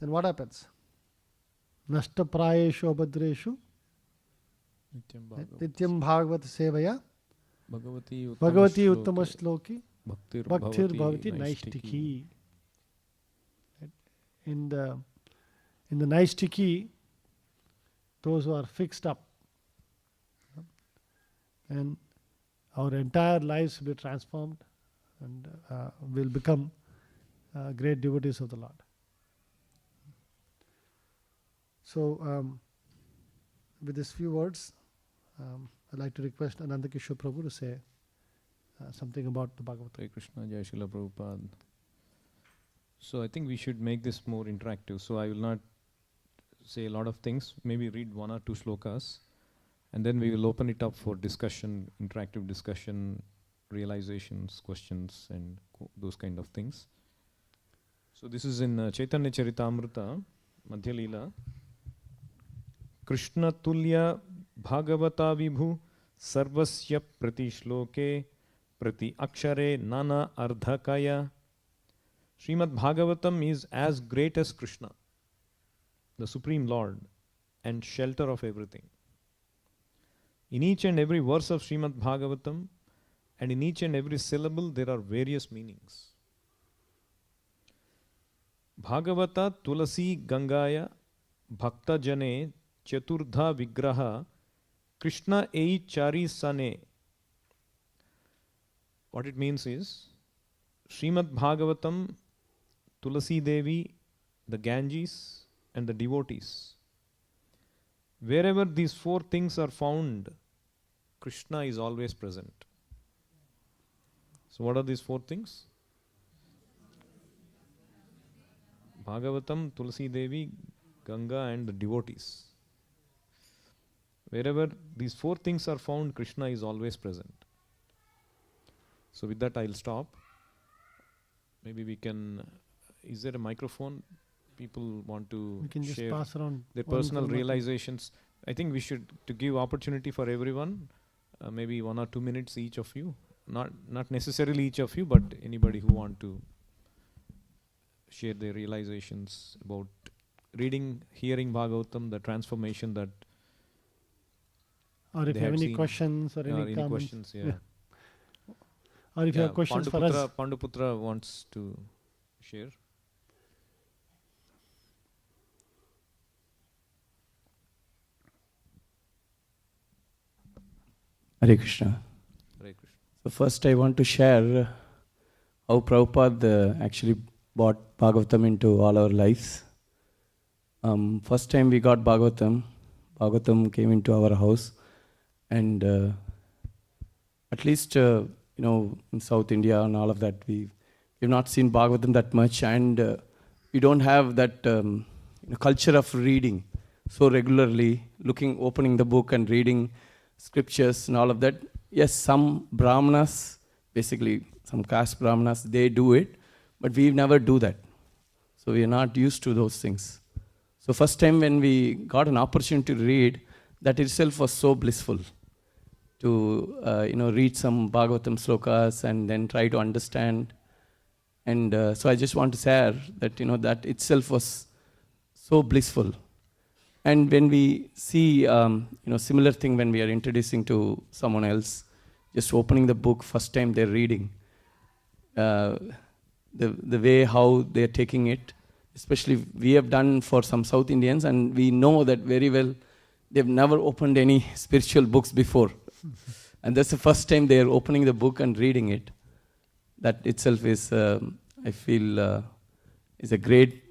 Speaker 5: then what happens? Nashtaprayeshu abhadreshu Nityam Bhagavat Sevaya
Speaker 7: Bhagavati
Speaker 5: Uttama Shloki
Speaker 7: Bhaktir
Speaker 5: Bhaktir Bhavati Naishtiki. In the Naishtiki, those who are fixed up, and our entire lives will be transformed and will become great devotees of the Lord. So, with these few words, I'd like to request Ananda Kishore Prabhu to say something about the Bhagavatam.
Speaker 7: Hare Krishna, Jai Srila Prabhupada. So I think we should make this more interactive. So I will not say a lot of things, maybe read one or two shlokas, and then we will open it up for discussion, interactive discussion, realizations, questions, and those kind of things. So this is in Chaitanya Charitamrita, Madhya Leela. Krishna Tulya Bhagavata Vibhu Sarvasya Prati Shloke Prati Akshare Nana Ardhakaya. Srimad Bhagavatam is as great as Krishna, the Supreme Lord, and shelter of everything. In each and every verse of Srimad Bhagavatam, and in each and every syllable, there are various meanings. Bhagavata Tulasi Gangaya Bhakta Jane Chaturdha Vigraha Krishna Ei Chari Sane. What it means is, Srimad Bhagavatam, Tulasi Devi, the Ganges, and the devotees. Wherever these four things are found, Krishna is always present. So what are these four things? Bhagavatam, Tulasi Devi, Ganga, and the devotees. Wherever these four things are found, Krishna is always present. So with that I'll stop. Maybe we can, is there a microphone? People want to
Speaker 5: We can just
Speaker 7: share
Speaker 5: pass around
Speaker 7: their
Speaker 5: one
Speaker 7: personal
Speaker 5: information.
Speaker 7: realizations. I think we should, to give opportunity for everyone, maybe 1 or 2 minutes each of you. Not necessarily each of you, but anybody who want to share their realizations about reading, hearing Bhagavatam, the transformation that
Speaker 5: Or if
Speaker 7: they
Speaker 5: you have
Speaker 7: had
Speaker 5: any
Speaker 7: seen.
Speaker 5: questions or any comments.
Speaker 7: questions, yeah.
Speaker 5: Or if you have questions for us.
Speaker 7: Panduputra wants to share.
Speaker 8: Hare Krishna.
Speaker 7: Hare Krishna.
Speaker 8: So first I want to share how Prabhupada actually brought Bhagavatam into all our lives. First time we got Bhagavatam came into our house, and at least in South India and all of that, we've not seen Bhagavatam that much, and we don't have that culture of reading so regularly, opening the book and reading scriptures and all of that. Yes, some Brahmanas, basically some caste Brahmanas, they do it, but we never do that. So we are not used to those things. So first time when we got an opportunity to read, that itself was so blissful to read some Bhagavatam slokas and then try to understand. And so I just want to share that that itself was so blissful. And when we see similar thing when we are introducing to someone else, just opening the book first time they're reading, the way how they're taking it, especially we have done for some South Indians, and we know that very well. They've never opened any spiritual books before. And that's the first time they are opening the book and reading it. That itself is, I feel, is a great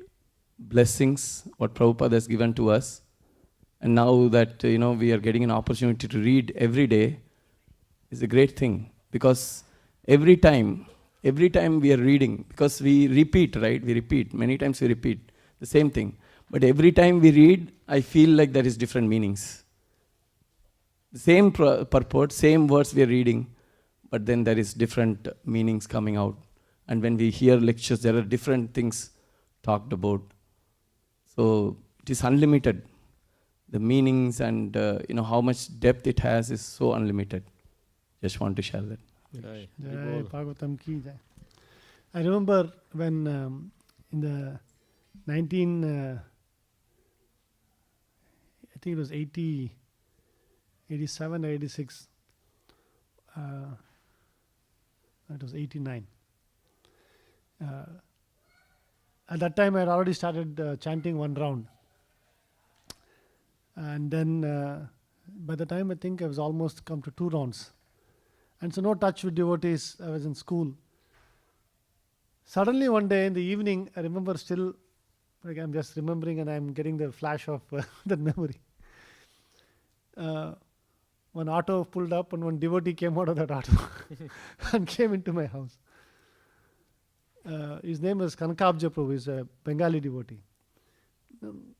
Speaker 8: blessings what Prabhupada has given to us. And now that we are getting an opportunity to read every day is a great thing. Because every time we are reading, because we repeat, right? Many times we repeat the same thing. But every time we read, I feel like there is different meanings. The same purport, same words we are reading, but then there is different meanings coming out. And when we hear lectures, there are different things talked about. So it is unlimited. The meanings and how much depth it has is so unlimited. Just want to share that.
Speaker 5: Jai Bhagavatam ki jai. I remember when in the think it was 87 or 86. It was 89. At that time, I had already started chanting one round. And then by the time I think I was almost come to 2 rounds. And so no touch with devotees. I was in school. Suddenly one day in the evening, I remember still, like I'm just remembering and I'm getting the flash of that memory. One auto pulled up and one devotee came out of that auto and came into my house. His name is Kanakabja Prabhu. He's a Bengali devotee.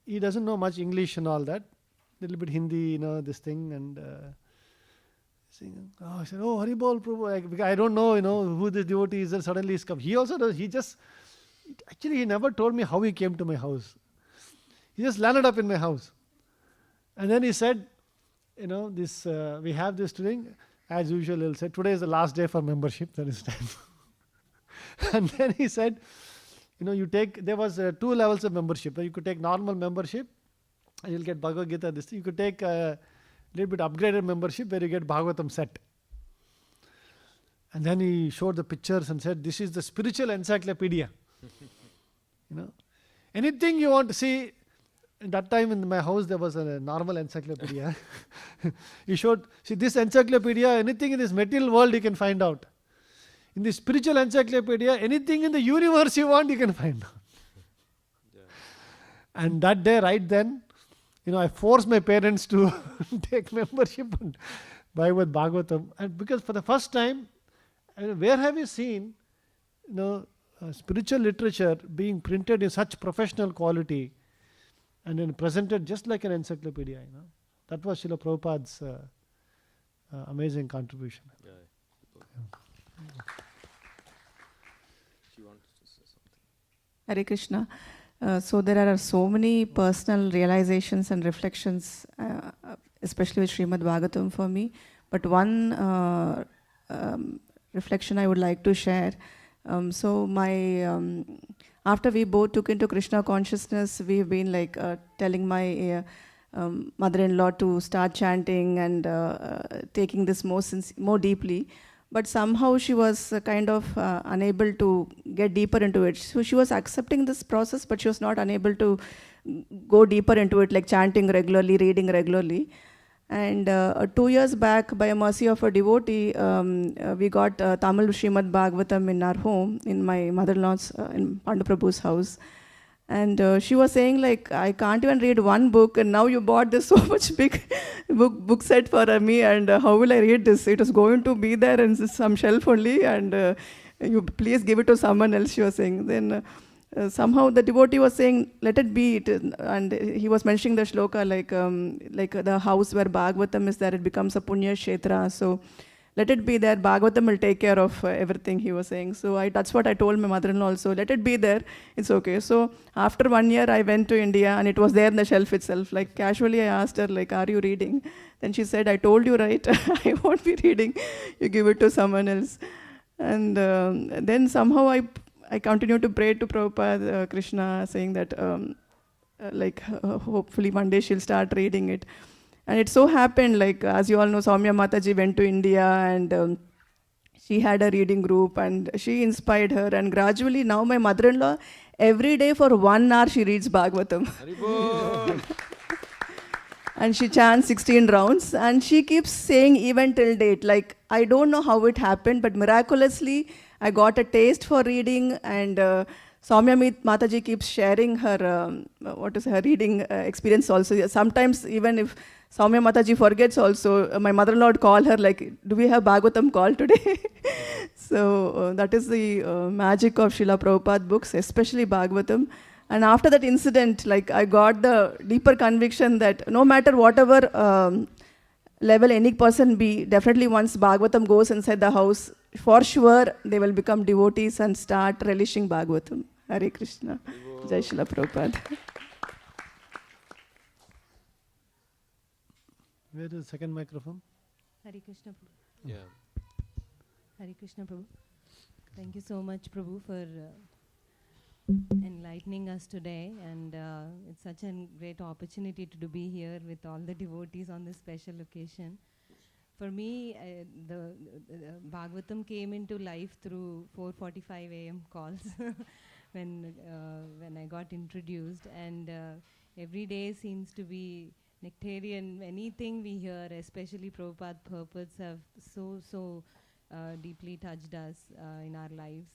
Speaker 5: He doesn't know much English and all that. Little bit Hindi, this thing. And I said, oh, Haribol Prabhu. I don't know, who this devotee is. And suddenly he's come. He also does. Actually, he never told me how he came to my house. He just landed up in my house. And then he said, we have this thing. As usual, he'll say, today is the last day for membership. That is time. And then he said, there was 2 levels of membership. You could take normal membership and you'll get Bhagavad Gita. This thing. You could take a little bit upgraded membership where you get Bhagavatam set. And then he showed the pictures and said, this is the spiritual encyclopedia. Anything you want to see. At that time in my house there was a normal encyclopedia. He showed, see this encyclopedia, anything in this material world you can find out. In the spiritual encyclopedia, anything in the universe you want, you can find out. Yeah. And that day, right then, I forced my parents to take membership and buy with Bhagavatam. And because for the first time, where have you seen, spiritual literature being printed in such professional quality and then presented just like an encyclopedia? That was Srila Prabhupada's amazing contribution.
Speaker 7: Yeah. She wants to say something.
Speaker 9: Hare Krishna. So there are so many personal realizations and reflections, especially with Srimad Bhagavatam for me. But one reflection I would like to share. After we both took into Krishna consciousness, we've been telling my mother-in-law to start chanting and taking this more deeply. But somehow she was kind of unable to get deeper into it. So she was accepting this process, but she was not unable to go deeper into it, like chanting regularly, reading regularly. And 2 years back, by a mercy of a devotee, we got Tamil Srimad Bhagavatam in our home, in my mother-in-law's, in Bhadra Prabhu's house. And she was saying, I can't even read one book, and now you bought this so much big book set for me, and how will I read this? It is going to be there in some shelf only, and you please give it to someone else, she was saying. Then somehow the devotee was saying, let it be. And he was mentioning the shloka, like the house where Bhagavatam is there, it becomes a punya kshetra. So let it be there, Bhagavatam will take care of everything, he was saying. So that's what I told my mother-in-law also, let it be there, it's okay. So after 1 year, I went to India and it was there in the shelf itself. Casually I asked her, are you reading? Then she said, I told you, right, I won't be reading, you give it to someone else. And then somehow I continued to pray to Prabhupada, Krishna, saying that hopefully one day she'll start reading it. And it so happened, as you all know, Soumya Mataji went to India and she had a reading group and she inspired her. And gradually now my mother-in-law, every day for 1 hour she reads Bhagavatam. And she chants 16 rounds and she keeps saying even till date, I don't know how it happened, but miraculously I got a taste for reading, and Soumya Mataji keeps sharing her her reading experience also. Sometimes even if Soumya Mataji forgets also, my mother-in-law would call her do we have Bhagavatam call today? So that is the magic of Srila Prabhupada books, especially Bhagavatam. And after that incident, I got the deeper conviction that no matter whatever level any person be, definitely once Bhagavatam goes inside the house, for sure they will become devotees and start relishing Bhagavatam. Hare Krishna. Jai Srila Prabhupada.
Speaker 5: Where is the second microphone?
Speaker 10: Hare Krishna Prabhu.
Speaker 7: Yeah.
Speaker 10: Hare Krishna Prabhu. Thank you so much, Prabhu, for enlightening us today, and it's such a great opportunity to be here with all the devotees on this special occasion. For me, the Bhagavatam came into life through 4:45 a.m. calls when I got introduced, and every day seems to be nectarian. Anything we hear, especially Prabhupada purports, have so deeply touched us in our lives.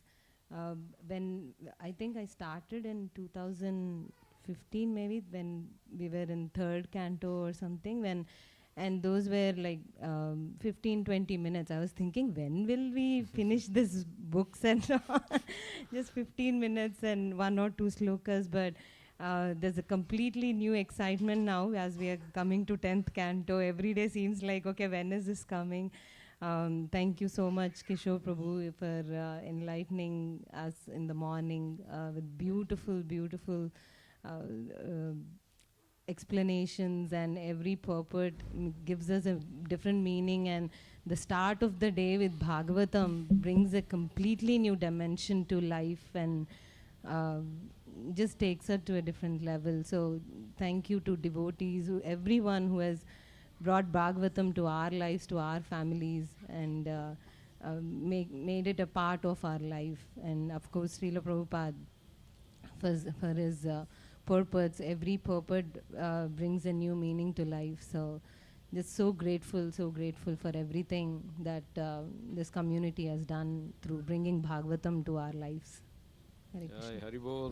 Speaker 10: When I think I started in 2015, maybe, when we were in third canto or something, and those were like 15-20 minutes. I was thinking, when will we finish this books and all? Just 15 minutes and 1 or 2 slokas, but there's a completely new excitement now as we are coming to 10th canto. Every day seems like, okay, when is this coming? Thank you so much, Kishore Prabhu, for enlightening us in the morning with beautiful explanations, and every purport gives us a different meaning, and the start of the day with Bhagavatam brings a completely new dimension to life, and just takes us to a different level. So thank you to devotees, everyone who has brought Bhagavatam to our lives, to our families, and made it a part of our life. And of course, Srila Prabhupada for his purports. Every purport brings a new meaning to life. So just so grateful for everything that this community has done through bringing Bhagavatam to our lives. Hare Krishna.
Speaker 7: Jai Haribol.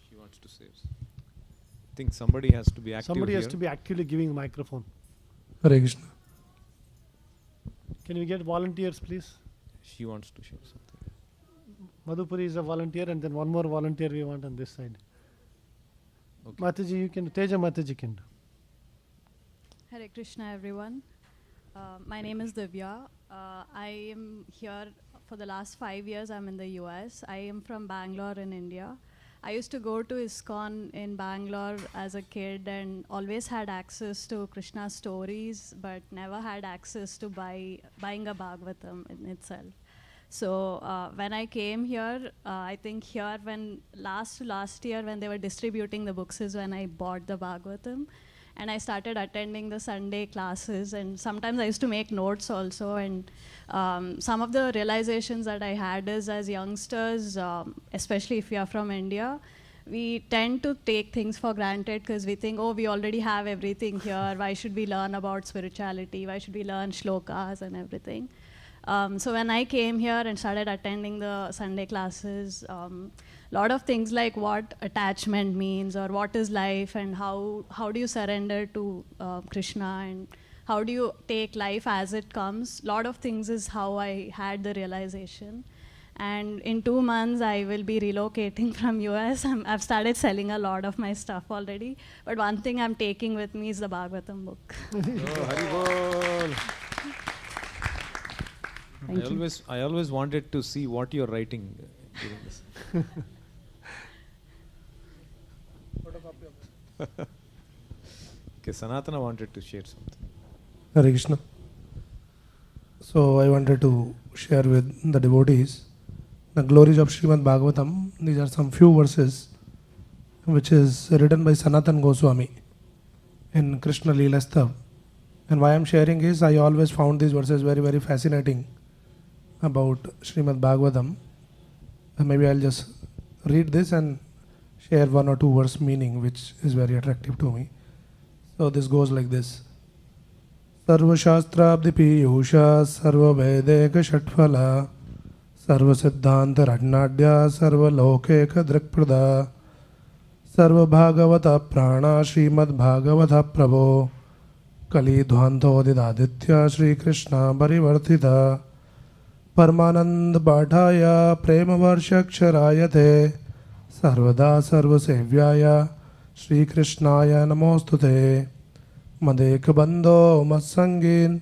Speaker 7: She wants to say. I think somebody has to be active.
Speaker 5: Somebody has
Speaker 7: here.
Speaker 5: to be actively giving the microphone.
Speaker 1: Hare Krishna.
Speaker 5: Can we get volunteers, please?
Speaker 7: She wants to share something.
Speaker 5: Madhupuri is a volunteer, and then one more volunteer we want on this side.
Speaker 7: Okay.
Speaker 5: Mataji, you can. Teja Mataji can do.
Speaker 11: Hare Krishna, everyone. My name is Divya. I am here for the last 5 years. I'm in the US. I am from Bangalore in India. I used to go to ISKCON in Bangalore as a kid and always had access to Krishna stories, but never had access to buying a Bhagavatam in itself. So when I came here, I think here when last year when they were distributing the books is when I bought the Bhagavatam. And I started attending the Sunday classes, and sometimes I used to make notes also. And some of the realizations that I had is, as youngsters, especially if we are from India, we tend to take things for granted because we think, oh, we already have everything here. Why should we learn about spirituality? Why should we learn shlokas and everything? So when I came here and started attending the Sunday classes, lot of things like what attachment means, or what is life, and how do you surrender to Krishna, and how do you take life as it comes. Lot of things is how I had the realization. And in 2 months, I will be relocating from US. I've started selling a lot of my stuff already. But one thing I'm taking with me is the Bhagavatam book.
Speaker 7: I always wanted to see what you're writing during this. Okay, Sanatana wanted to share something.
Speaker 1: Hare Krishna. So I wanted to share with the devotees the glories of Srimad Bhagavatam. These are some few verses which is written by Sanatan Goswami in Krishna Leela Stav. And why I am sharing is I always found these verses very, very fascinating about Srimad Bhagavatam. And maybe I'll just read this and share 1 or 2 verse meaning which is very attractive to me. So this goes like this. Sarva Shastrabdi Piyusha Sarva Vedeka Shatphala Sarva Siddhanta Ragnadya Sarva Lokeka Drakprada Sarva Bhagavata Prana Srimad Bhagavata Prabho Kali Dhwanto Didaditya Shri Krishna Parivartita Paramanand Bhattaya Prema Varshakshirayate Sarvada Sarvasevyaya Shri Krishnaya Namostute Madekabandho Matsangin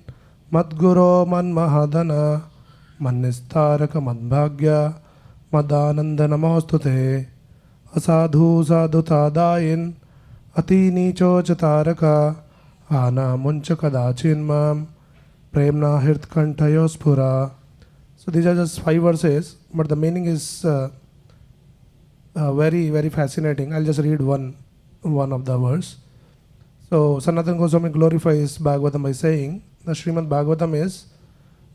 Speaker 1: Madguro Manmahadana Mannistaraka Madbhagya Madananda Namostute Asadhu Sadhutadayin Ati Nicho Chataraka Ana Muncha Kadachin Mam Premna Hirtkantayospura So these are just 5 verses, but the meaning is very, very fascinating. I'll just read one of the verse. So Sanatana Goswami glorifies Bhagavatam by saying, the Srimad Bhagavatam is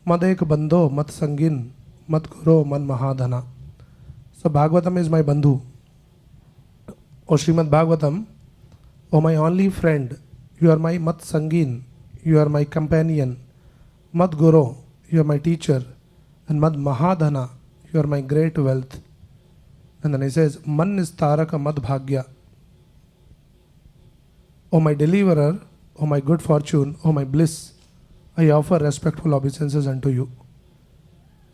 Speaker 1: Mad ek bandho, mat sangin, mat guru, man mahadhana. So Bhagavatam is my bandhu. O Srimad Bhagavatam, O my only friend, you are my mat sangin, you are my companion, mad guru, you are my teacher, and mad mahadhana, you are my great wealth. And then he says, man is taraka mad bhagya. O my deliverer, O my good fortune, O my bliss, I offer respectful obeisances unto you.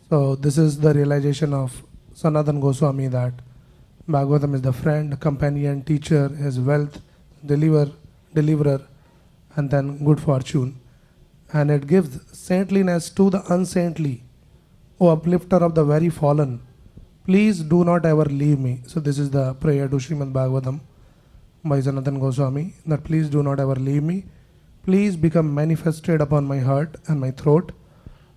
Speaker 1: So this is the realization of Sanatana Goswami, that Bhagavatam is the friend, companion, teacher, his wealth, deliverer, and then good fortune. And it gives saintliness to the unsaintly. O uplifter of the very fallen, please do not ever leave me. So this is the prayer to Srimad Bhagavatam by Sanatana Goswami, that please do not ever leave me. Please become manifested upon my heart and my throat,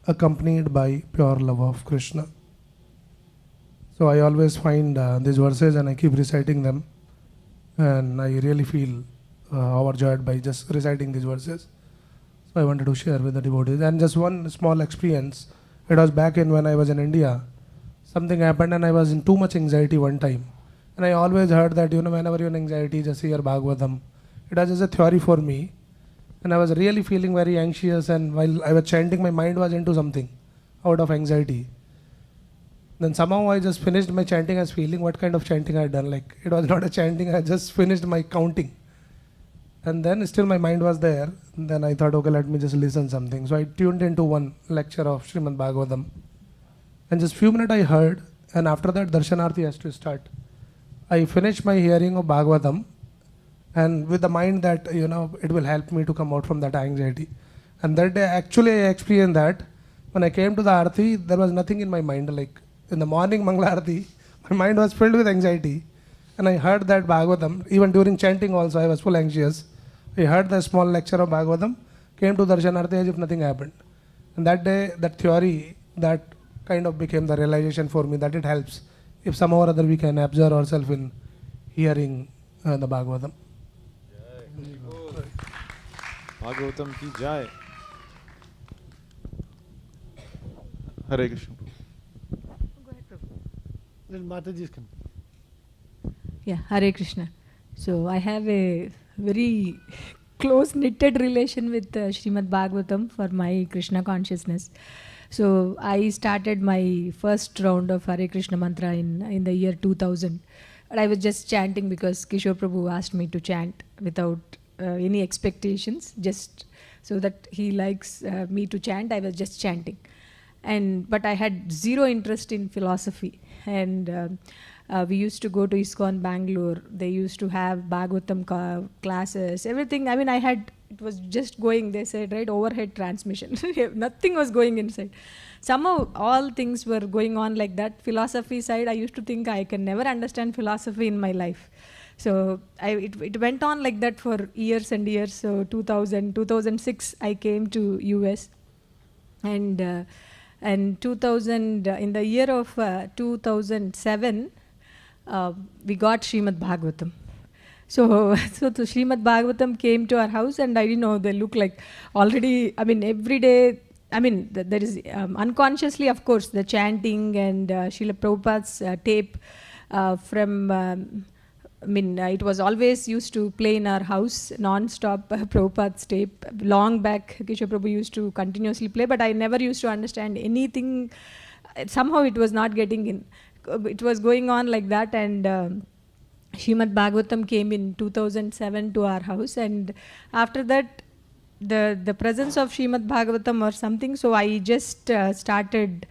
Speaker 1: accompanied by pure love of Krishna. So I always find these verses and I keep reciting them, and I really feel overjoyed by just reciting these verses. So I wanted to share with the devotees. And just one small experience. It was back in when I was in India. Something happened and I was in too much anxiety one time. And I always heard that, whenever you're in anxiety, just hear Bhagavatam. It was just a theory for me. And I was really feeling very anxious, and while I was chanting, my mind was into something out of anxiety. Then somehow I just finished my chanting. I was feeling what kind of chanting I had done. Like, it was not a chanting, I just finished my counting. And then still my mind was there. And then I thought, okay, let me just listen something. So I tuned into one lecture of Srimad Bhagavatam. And just few minutes I heard, and after that Darshanarthi has to start. I finished my hearing of Bhagavatam, and with the mind that, it will help me to come out from that anxiety. And that day actually I experienced that. When I came to the Aarti, there was nothing in my mind. Like in the morning Mangala Aarti, my mind was filled with anxiety. And I heard that Bhagavatam, even during chanting also I was full anxious. I heard the small lecture of Bhagavatam, came to Darshanarthi as if nothing happened. And that day, that theory, that kind of became the realization for me that it helps if somehow or other we can observe ourselves in hearing the Bhagavatam.
Speaker 7: Bhagavatam ki jai.
Speaker 12: Hare Krishna.
Speaker 5: Go ahead, Prabhu. Then Mataji's come.
Speaker 13: Yeah, Hare Krishna. So I have a very close knitted relation with Srimad Bhagavatam for my Krishna consciousness. So I started my first round of Hare Krishna mantra in the year 2000. And I was just chanting because Kishore Prabhu asked me to chant without any expectations, just so that he likes me to chant. I was just chanting. But I had zero interest in philosophy. And we used to go to ISKCON Bangalore. They used to have Bhagavatam classes, everything. It was just going, they said, right, overhead transmission. Nothing was going inside. Somehow all things were going on like that. Philosophy side, I used to think I can never understand philosophy in my life. So it went on like that for years and years. So 2006, I came to US. And 2000, in the year of 2007, we got Srimad Bhagavatam. So the Srimad Bhagavatam came to our house, and I didn't know, they look like already, every day, there is unconsciously, of course, the chanting and Srila Prabhupada's tape from, it was always used to play in our house, non-stop Prabhupada's tape. Long back, Kishore Prabhu used to continuously play, but I never used to understand anything. Somehow it was not getting in. It was going on like that, and Srimad Bhagavatam came in 2007 to our house, and after that the presence of Srimad Bhagavatam or something, so I just started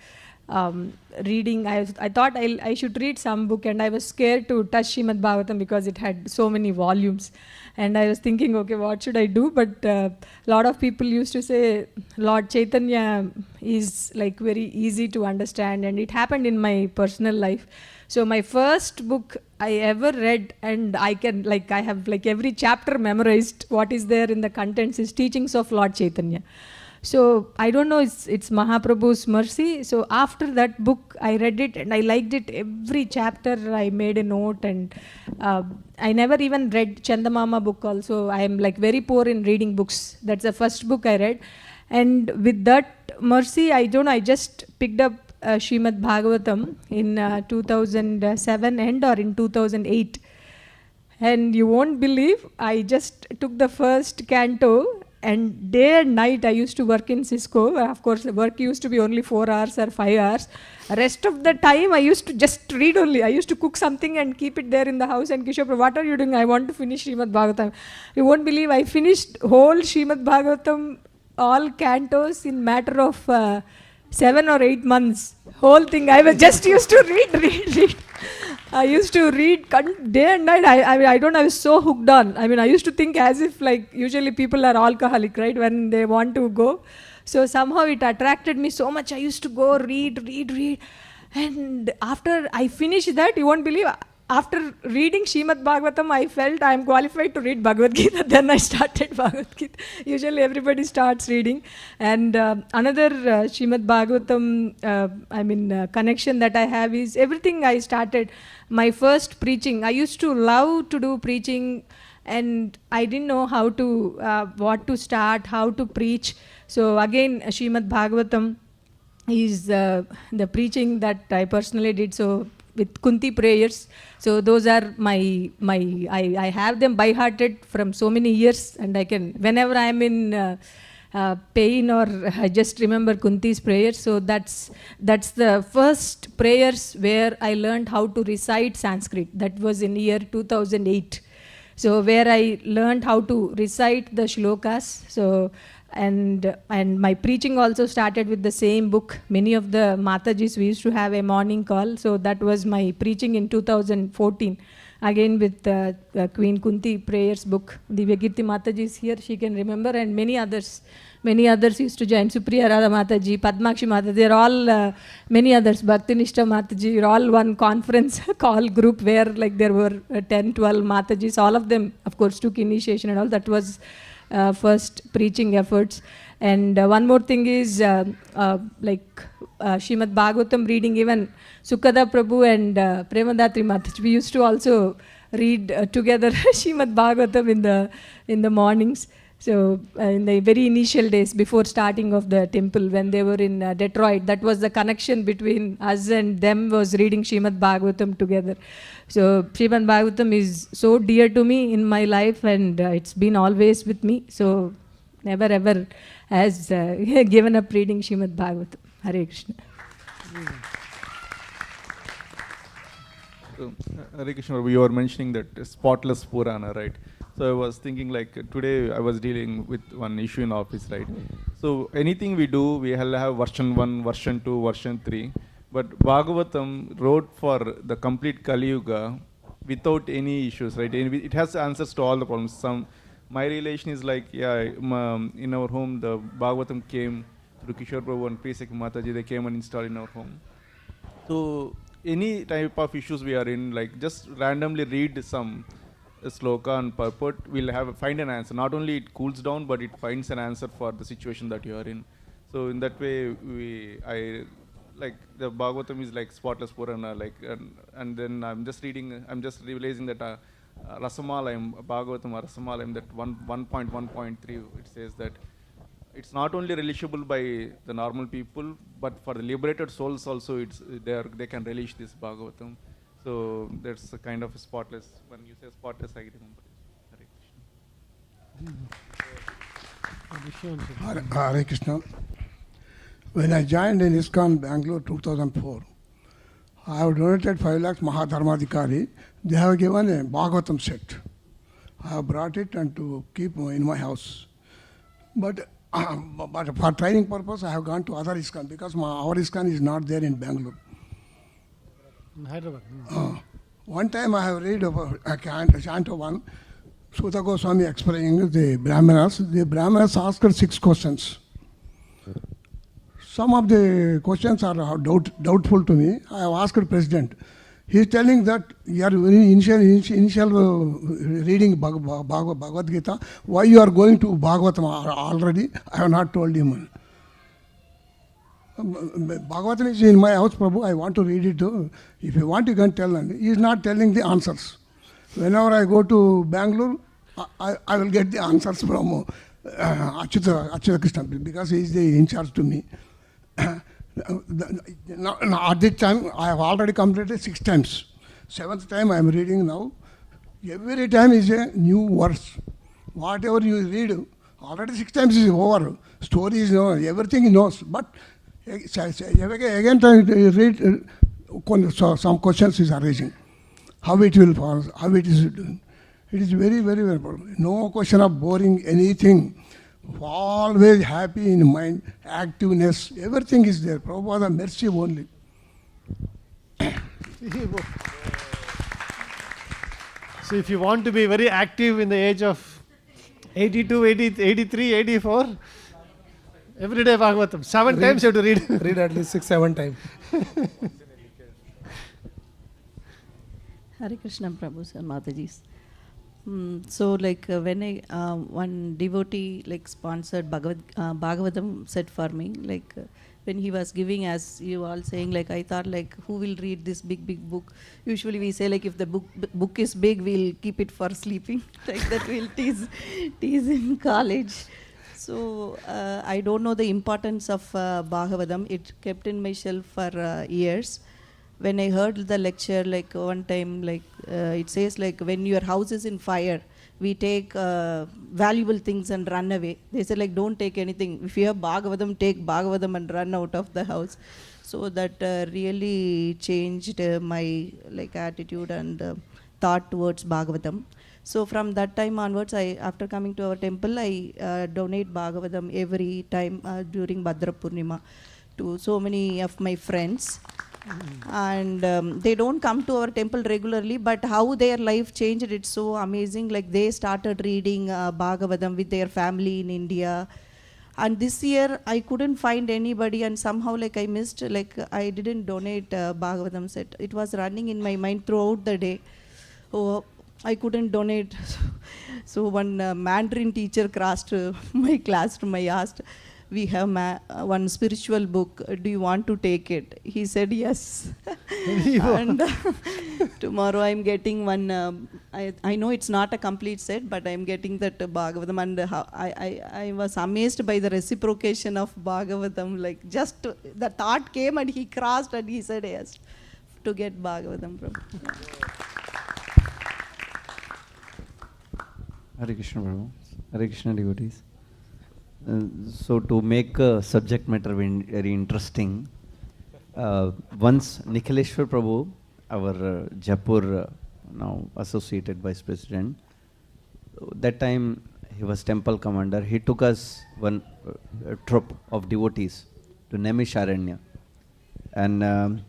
Speaker 13: reading. I thought I should read some book, and I was scared to touch Srimad Bhagavatam because it had so many volumes, and I was thinking, okay, what should I do? But a lot of people used to say Lord Chaitanya is like very easy to understand, and it happened in my personal life. So my first book I ever read, and I have every chapter memorized, what is there in the contents is Teachings of Lord Chaitanya. So I don't know, it's Mahaprabhu's mercy. So after that book, I read it and I liked it. Every chapter I made a note, and I never even read Chandamama book also. I am like very poor in reading books. That's the first book I read. And with that mercy, I don't know, I just picked up Srimad Bhagavatam in 2007 end or in 2008. And you won't believe, I just took the first canto, and day and night I used to work in Cisco. Of course, the work used to be only 4 hours or 5 hours. Rest of the time I used to just read only. I used to cook something and keep it there in the house, and Kishore, what are you doing? I want to finish Srimad Bhagavatam. You won't believe, I finished whole Srimad Bhagavatam, all cantos, in matter of 7 or 8 months. Whole thing, I was just used to read. I used to read day and night. I don't know, I was so hooked on. I mean, I used to think as if like usually people are alcoholic, right, when they want to go. So somehow it attracted me so much. I used to go read. And after I finished that, you won't believe, after reading Srimad Bhagavatam, I felt I am qualified to read Bhagavad Gita. Then I started Bhagavad Gita. Usually everybody starts reading. And another Srimad Bhagavatam, connection that I have is everything I started. My first preaching, I used to love to do preaching, and I didn't know how to, what to start, how to preach. So again, Srimad Bhagavatam is the preaching that I personally did. So with Kunti prayers. So those are I have them by hearted from so many years, and I can, whenever I am in pain or I just remember Kunti's prayers. So that's the first prayers where I learned how to recite Sanskrit. That was in year 2008. So where I learned how to recite the shlokas. So and my preaching also started with the same book. Many of the Matajis, we used to have a morning call. So that was my preaching in 2014. Again with Queen Kunti prayers book. Divyakirti Mataji is here, she can remember, and many others used to join. Supriya Radha Mataji, Padmakshi Mataji, they're all, many others, Bhaktinishta Mataji, all one conference call group where like there were 10, 12 Matajis. All of them, of course, took initiation and all. That was first preaching efforts. And one more thing is Srimad Bhagavatam reading, even Sukada Prabhu and Premandatri Mataji, we used to also read together Srimad Bhagavatam in the mornings. So in the very initial days before starting of the temple, when they were in Detroit, that was the connection between us and them, was reading Srimad Bhagavatam together. So Srimad Bhagavatam is so dear to me in my life, and it's been always with me. So never ever has given up reading Srimad Bhagavatam. Hare Krishna.
Speaker 12: So, Hare Krishna, you were mentioning that spotless Purana, right? So I was thinking, like, today I was dealing with one issue in office, right? So anything we do, we have version 1, version 2, version 3. But Bhagavatam wrote for the complete Kali Yuga without any issues, right? And it has answers to all the problems. My relation is like, in our home, the Bhagavatam came through Kishore Prabhu and Presek Mataji. They came and installed in our home. So any type of issues we are in, like just randomly read some sloka and purport, we'll find an answer. Not only it cools down, but it finds an answer for the situation that you are in. So in that way, like the Bhagavatam is like spotless Purana, like, and then I'm just realizing that Rasamalayam, Bhagavatam Rasamalayam, that 1.1.3, it says that it's not only relishable by the normal people, but for the liberated souls also, they can relish this Bhagavatam. So that's a kind of a spotless. When you say spotless, I remember it.
Speaker 14: Hare Krishna. When I joined in ISKCON Bangalore 2004, I have donated 5 lakhs Mahadharmadhikari. They have given a Bhagavatam set. I have brought it and to keep in my house. But for training purpose, I have gone to other ISKCON because our ISKCON is not there in Bangalore.
Speaker 5: In Hyderabad.
Speaker 14: One time I have read about Canto 1, Sutta Goswami explaining the Brahmanas. The Brahmanas asked 6 questions. Some of the questions are doubtful to me. I have asked the President, He is telling that you are initial reading Bhagavad Gita. Why you are going to Bhagavatam already? I have not told him. Bhagavatam is in my house, Prabhu. I want to read it too. If you want, you can tell him. He is not telling the answers. Whenever I go to Bangalore, I will get the answers from Achyuta Krishna because he is the in charge to me. Now, at this time, I have already completed 6 times. 7th time I am reading now. Every time is a new verse. Whatever you read, already 6 times is over. Story is known, everything he knows. But again trying to read, some questions is arising. How it will fall, how it is done. It is very, very, very important. No question of boring anything. Always happy in mind, activeness, everything is there. Prabhupada mercy only.
Speaker 5: So if you want to be very active in the age of 82, 80, 83, 84, every day Bhagavatam. 7 times you have to read.
Speaker 1: Read at least 6, 7 times.
Speaker 9: Hare Krishna Prabhu sir, Mataji's. So like when one devotee like sponsored Bhagavatam said for me, like when he was giving, as you all saying, like I thought like who will read this big book? Usually we say like if the book is big, we'll keep it for sleeping. Like that we'll tease in college. So I don't know the importance of Bhagavatam. It kept in my shelf for years. When I heard the lecture, like one time, like it says like when your house is in fire, we take valuable things and run away. They said like don't take anything. If you have Bhagavatam, take Bhagavatam and run out of the house. So that really changed my like attitude and thought towards Bhagavatam. So from that time onwards, after coming to our temple, I donate Bhagavatam every time during Bhadra Poornima to so many of my friends. And they don't come to our temple regularly, but how their life changed, it's so amazing. Like they started reading Bhagavatam with their family in India. And this year I couldn't find anybody, and somehow like I missed, like I didn't donate Bhagavatam set. It was running in my mind throughout the day. Oh, I couldn't donate. So one Mandarin teacher crossed my classroom. I asked, we have one spiritual book, do you want to take it? He said yes. And tomorrow I'm getting one, I know it's not a complete set, but I'm getting that Bhagavatam, and I was amazed by the reciprocation of Bhagavatam. Like just the thought came and he crossed and he said yes to get Bhagavatam from.
Speaker 8: Hare Krishna Prabhu, Hare Krishna devotees. So to make subject matter very interesting, once Nikhileshwar Prabhu, our Jaipur now associated vice president, that time he was temple commander, he took us one troop of devotees to Naimisharanya. And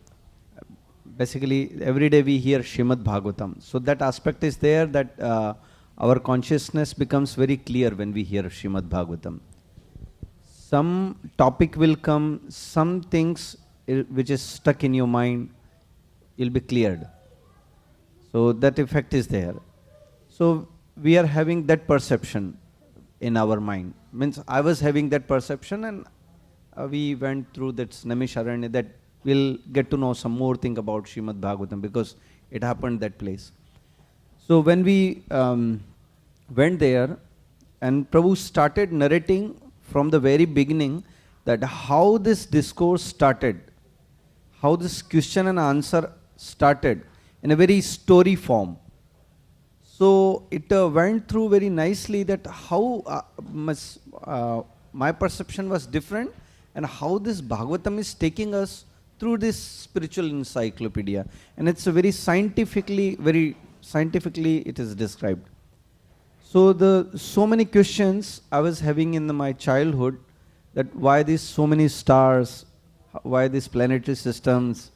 Speaker 8: basically every day we hear Srimad Bhagavatam. So that aspect is there that our consciousness becomes very clear when we hear Srimad Bhagavatam. Some topic will come, some things which is stuck in your mind will be cleared. So that effect is there. So we are having that perception in our mind. Means I was having that perception, and we went through that Naimisharanya, that we'll get to know some more thing about Srimad Bhagavatam because it happened that place. So when we went there, and Prabhu started narrating from the very beginning that how this discourse started, how this question and answer started in a very story form. So it went through very nicely that how my perception was different and how this Bhagavatam is taking us through this spiritual encyclopedia. And it's a very scientifically it is described. So so many questions I was having in my childhood, that why these so many stars, why these planetary systems.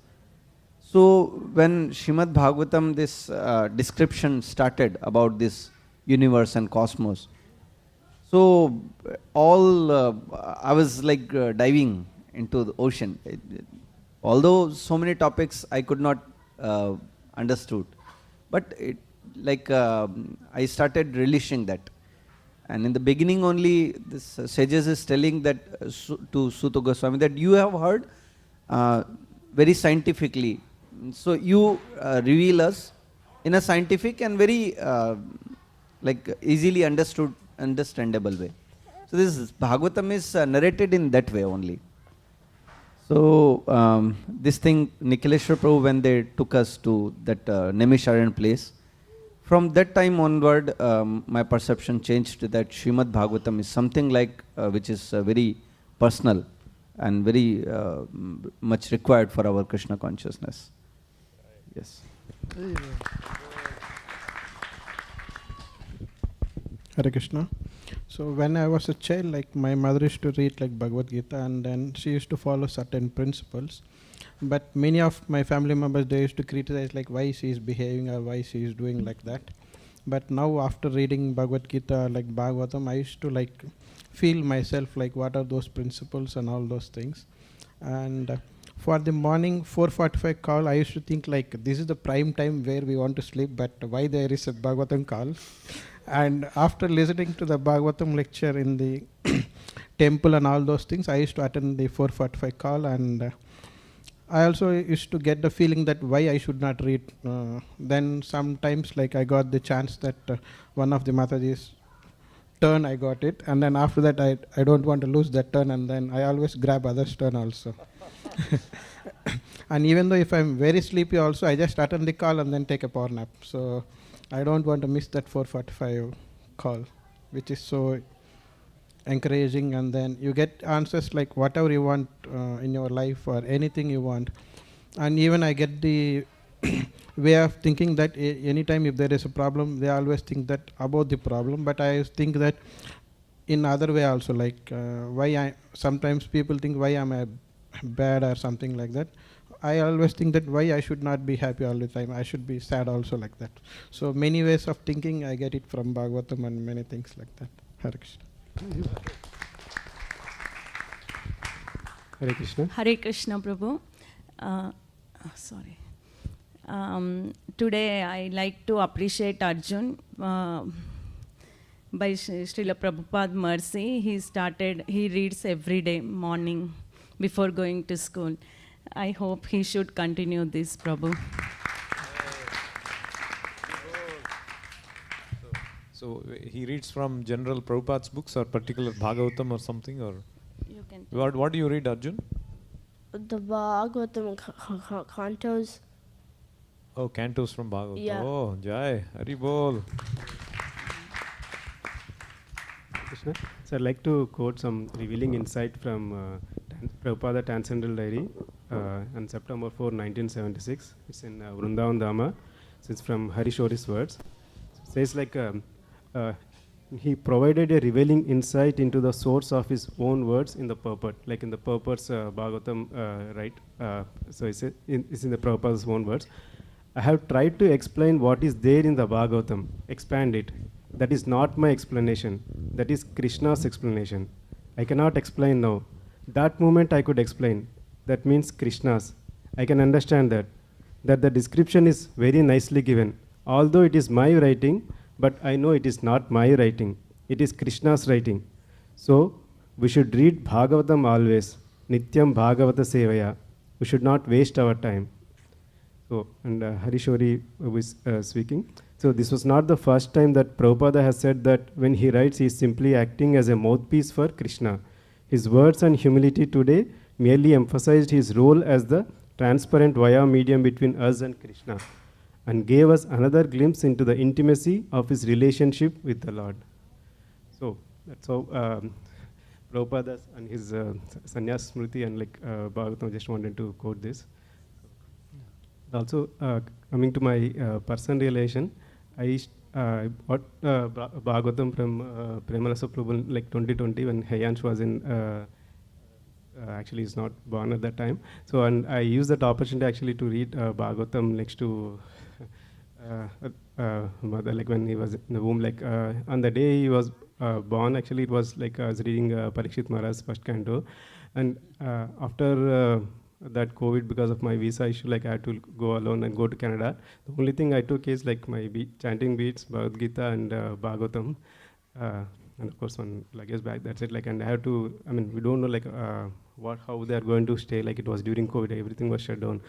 Speaker 8: So when Srimad Bhagavatam, this description started about this universe and cosmos, so I was like diving into the ocean. Although so many topics I could not
Speaker 15: understood. But it, like I started relishing that. And in the beginning only, this sages is telling that to Suta Goswami that you have heard very scientifically. So you reveal us in a scientific and very like easily understandable way. So this Bhagavatam is narrated in that way only. So this thing, Nikhileshwar Prabhu, when they took us to that Naimisharyan place, from that time onward, my perception changed to that Srimad Bhagavatam is something like which is very personal and very much required for our Krishna consciousness. Yes.
Speaker 16: Hare Krishna. So when I was a child, like my mother used to read like Bhagavad Gita, and then she used to follow certain principles. But many of my family members, they used to criticize like why she is behaving or why she is doing like that. But now after reading Bhagavad Gita, like Bhagavatam, I used to like feel myself like what are those principles and all those things. And for the morning 4:45 call, I used to think like this is the prime time where we want to sleep, but why there is a Bhagavatam call? And after listening to the Bhagavatam lecture in the temple and all those things, I used to attend the 4:45 call, and I also used to get the feeling that why I should not read. Then sometimes like I got the chance that one of the Mataji's turn I got it, and then after that I don't want to lose that turn, and then I always grab others' turn also. And even though if I'm very sleepy also, I just attend the call and then take a power nap. So I don't want to miss that 4:45 call, which is so encouraging, and then you get answers like whatever you want in your life or anything you want. And even I get the way of thinking that anytime if there is a problem, they always think that about the problem, but I think that in other way also, like sometimes people think why am I bad or something like that. I always think that why I should not be happy all the time, I should be sad also like that. So many ways of thinking I get it from Bhagavatam and many things like that. Hare Krishna.
Speaker 6: Hare Krishna.
Speaker 10: Hare Krishna, Prabhu. Sorry. Today I like to appreciate Arjun. By Srila Prabhupada mercy, he reads every day morning before going to school. I hope he should continue this, Prabhu.
Speaker 7: So he reads from general Prabhupada's books or particular Bhagavatam or something, or
Speaker 10: you can
Speaker 7: what do you read, Arjun?
Speaker 2: The Bhagavatam cantos.
Speaker 7: Oh, cantos from Bhagavatam.
Speaker 2: Yeah.
Speaker 7: Oh, Jai, Hari Bol.
Speaker 6: Krishna. So I'd like to quote some revealing insight from Prabhupada Transcendental Diary on September 4, 1976. It's in Vrindavan Dhamma. So it's from Harishori's words. It says like he provided a revealing insight into the source of his own words in the purport, like in the purport's Bhagavatam, right? So it's in the Prabhupada's own words. I have tried to explain what is there in the Bhagavatam, expand it. That is not my explanation. That is Krishna's explanation. I cannot explain now. That moment I could explain. That means Krishna's. I can understand that the description is very nicely given. Although it is my writing, but I know it is not my writing. It is Krishna's writing. So we should read Bhagavatam always. Nityam Bhagavata Sevaya. We should not waste our time. So, and Harishori was speaking. So this was not the first time that Prabhupada has said that when he writes, he is simply acting as a mouthpiece for Krishna. His words and humility today merely emphasized his role as the transparent via medium between us and Krishna, and gave us another glimpse into the intimacy of his relationship with the Lord. So that's how Prabhupada and his Sanyasa Smriti and like Bhagavatam, just wanted to quote this. Also, coming to my personal relation, I bought Bhagavatam from Premalasa Prabhu like 2020 when Hayansh was in, actually he's not born at that time. So, and I used that opportunity actually to read Bhagavatam next to mother, like when he was in the womb, like on the day he was born, actually it was like I was reading Parikshit Maharaj's first canto. And after that COVID, because of my visa issue, like I had to go alone and go to Canada. The only thing I took is like my chanting beads, Bhagavad Gita and Bhagavatam, and of course one luggage bag. That's it. Like, and I have to. I mean, we don't know like how they are going to stay. Like it was during COVID, everything was shut down.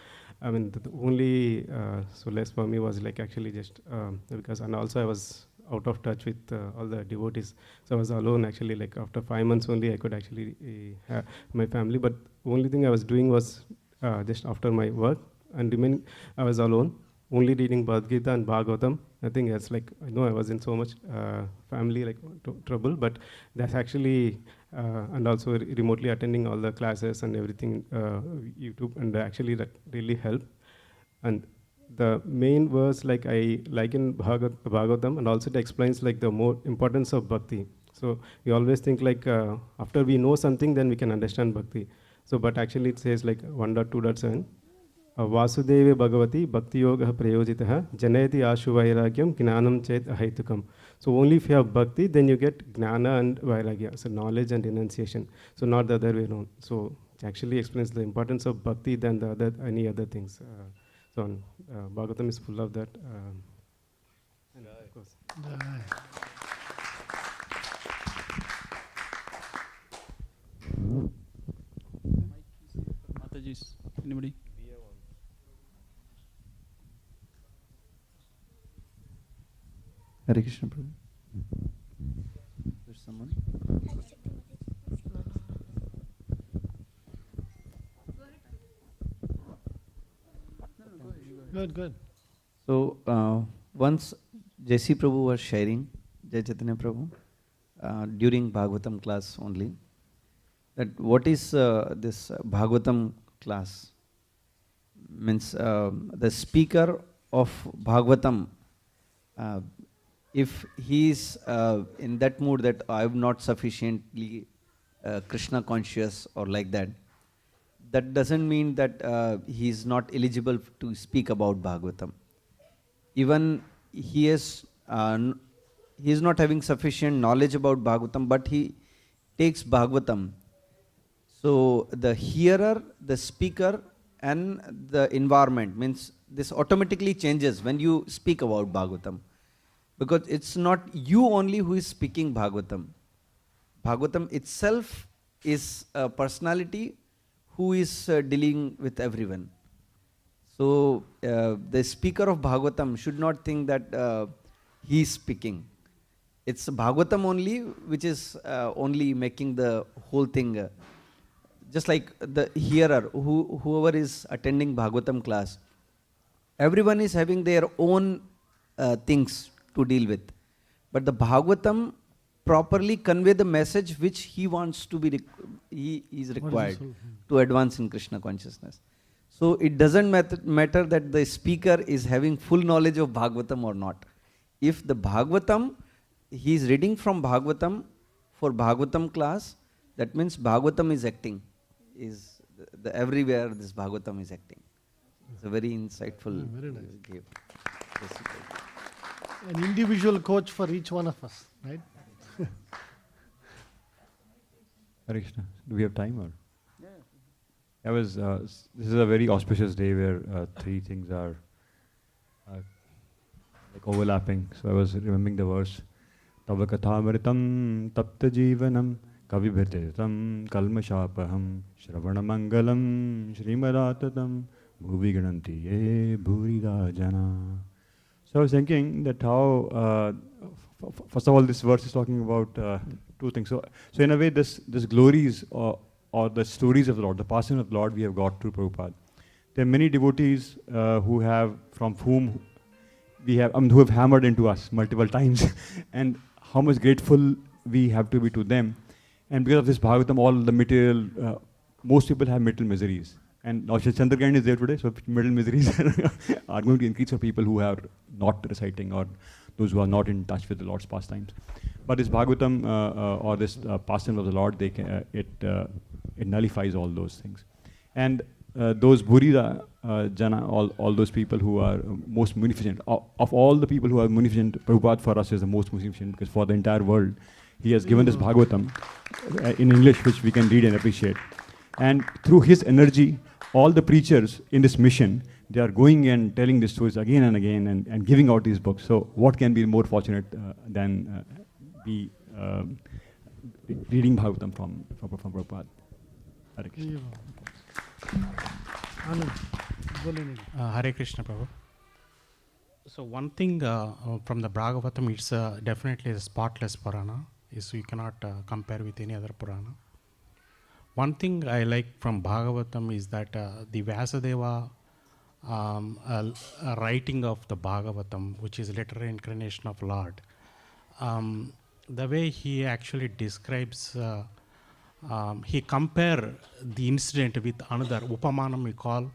Speaker 6: I mean, the only solace for me was like actually just because, and also I was out of touch with all the devotees. So I was alone actually, like after 5 months only I could actually have my family. But only thing I was doing was just after my work and I was alone, only reading Bhagavad Gita and Bhagavatam. Nothing else. Like I know I was in so much family like trouble, but that's actually and also remotely attending all the classes and everything YouTube, and actually that really helped. And the main verse, like I like in Bhagavatam, and also it explains like the more importance of bhakti. So we always think like after we know something, then we can understand bhakti. So but actually it says like 1.2.7, Vasudeve Bhagavati Bhakti Yoga Prayojitaha Janayati Ashu Vairagyam Gnanam Chet Ahaitukam. So only if you have bhakti, then you get gnana and vairagya, so knowledge and renunciation. So not the other way around. So it actually explains the importance of bhakti than any other things. So Bhagavatam is full of that. And of course.
Speaker 17: Mataji's. Anybody?
Speaker 15: Hare Krishna, Prabhu. There's someone.
Speaker 5: Good.
Speaker 15: So once Jesse Prabhu was sharing, Jai Chaitanya Prabhu, during Bhagavatam class only, that what is this Bhagavatam class? Means the speaker of Bhagavatam, if he is in that mood that I am not sufficiently Krishna conscious or like that, that doesn't mean that he is not eligible to speak about Bhagavatam. Even he is not having sufficient knowledge about Bhagavatam, but he takes Bhagavatam. So the hearer, the speaker, and the environment, means this automatically changes when you speak about Bhagavatam. Because it's not you only who is speaking Bhagavatam. Bhagavatam itself is a personality who is dealing with everyone. So the speaker of Bhagavatam should not think that he is speaking. It's Bhagavatam only which is only making the whole thing. Just like the hearer, whoever is attending Bhagavatam class, everyone is having their own things to deal with. But the Bhagavatam properly convey the message which he wants to be, he is required to advance in Krishna consciousness. So it doesn't matter that the speaker is having full knowledge of Bhagavatam or not. If the Bhagavatam, he is reading from Bhagavatam for Bhagavatam class, that means Bhagavatam is acting. Is everywhere this Bhagavatam is acting. It's a very insightful game.
Speaker 5: An individual coach for each one of us, right?
Speaker 18: Hare Krishna. Do we have time or? Yeah. This is a very auspicious day where three things are like overlapping. So I was remembering the verse, Tava kathamritam tapta jivanam kavibhirtiritam kalmashapaham shravanamangalam shrimadatatam bhuvi gananti ye bhurida jana. So I was thinking that how, first of all, this verse is talking about two things. So in a way, this glories or the stories of the Lord, the passing of the Lord, we have got through Prabhupada. There are many devotees who have hammered into us multiple times, and how much grateful we have to be to them. And because of this Bhagavatam, all the material, most people have material miseries. And now Chandragrahana is there today, so material miseries are going to increase for people who are not reciting or those who are not in touch with the Lord's pastimes. But this Bhagavatam or this pastime of the Lord, it nullifies all those things. And those Bhurida Jana, all those people who are most munificent, of all the people who are munificent, Prabhupada for us is the most munificent, because for the entire world, he has given this Bhagavatam in English, which we can read and appreciate. And through his energy, all the preachers in this mission, they are going and telling these stories again and again and giving out these books. So what can be more fortunate than be reading Bhagavatam from Prabhupada? Hare Krishna.
Speaker 17: Hare Krishna, Prabhu. So one thing from the Bhagavatam, it's definitely a spotless Purana. So you cannot compare with any other Purana. One thing I like from Bhagavatam is that the Vyasadeva writing of the Bhagavatam, which is literal incarnation of Lord, the way he actually describes, he compare the incident with another, Upamanam we call,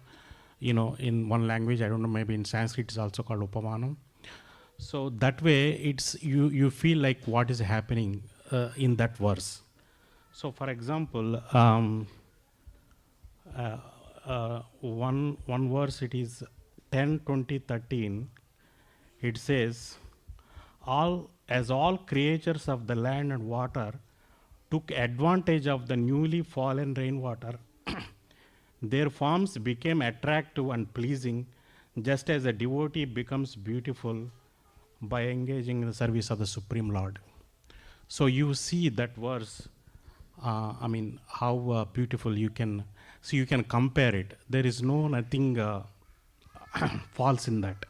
Speaker 17: in one language, I don't know, maybe in Sanskrit it's also called Upamanam. So that way it's you feel like what is happening in that verse. So for example, one verse, it is 10:20:13. It says, all creatures of the land and water took advantage of the newly fallen rainwater, their forms became attractive and pleasing, just as a devotee becomes beautiful by engaging in the service of the Supreme Lord. So you see that verse, how beautiful you can, so you can compare it. There is nothing false in that.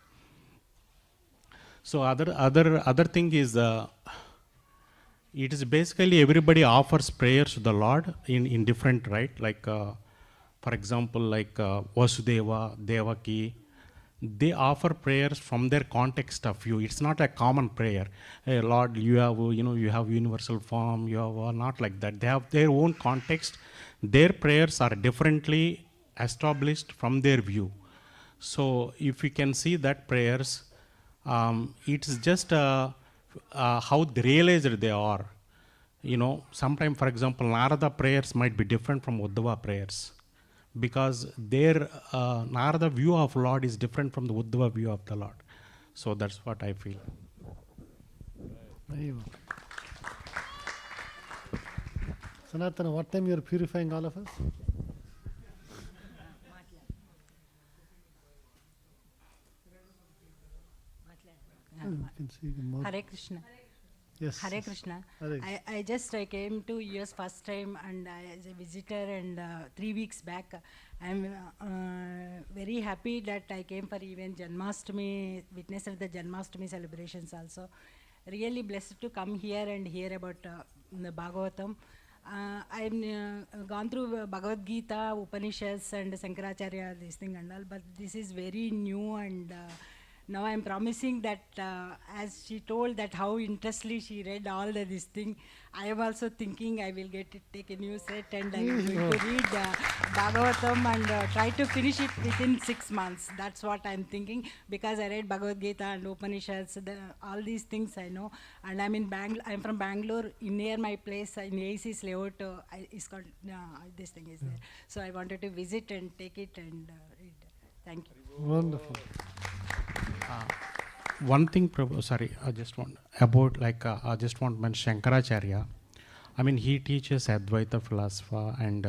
Speaker 17: So other thing is, it is basically everybody offers prayers to the Lord in different, right? Like, for example, like Vasudeva, Devaki, they offer prayers from their context of view. It's not a common prayer. Hey, Lord, you have universal form. You have not like that. They have their own context. Their prayers are differently established from their view. So if you can see that prayers, it's just how they realized they are. Sometimes, for example, Narada prayers might be different from Uddhava prayers, because their Narada view of Lord is different from the Uddhava view of the Lord. So that's what I feel.
Speaker 5: Sanatana, what time you are purifying all of us?
Speaker 19: Hare Krishna.
Speaker 5: Yes.
Speaker 19: Hare Krishna.
Speaker 5: Hare.
Speaker 19: I came to US first time and as a visitor, and 3 weeks back I'm very happy that I came for even Janmashtami, witnessed the Janmashtami celebrations also. Really blessed to come here and hear about the Bhagavatam. I've gone through Bhagavad Gita, Upanishads and Sankaracharya, this thing and all, but this is very new, and now I'm promising that as she told that how interestedly she read all this thing, I am also thinking I will take a new set and I am going to read Bhagavatam and try to finish it within 6 months. That's what I'm thinking, because I read Bhagavad Gita and Upanishads, all these things I know. And I'm from Bangalore. Near my place in AC's layout, is called, this thing is there. So I wanted to visit and take it and read. Thank you.
Speaker 5: Wonderful.
Speaker 17: One thing, I just want to mention Shankaracharya. He teaches Advaita philosophy, and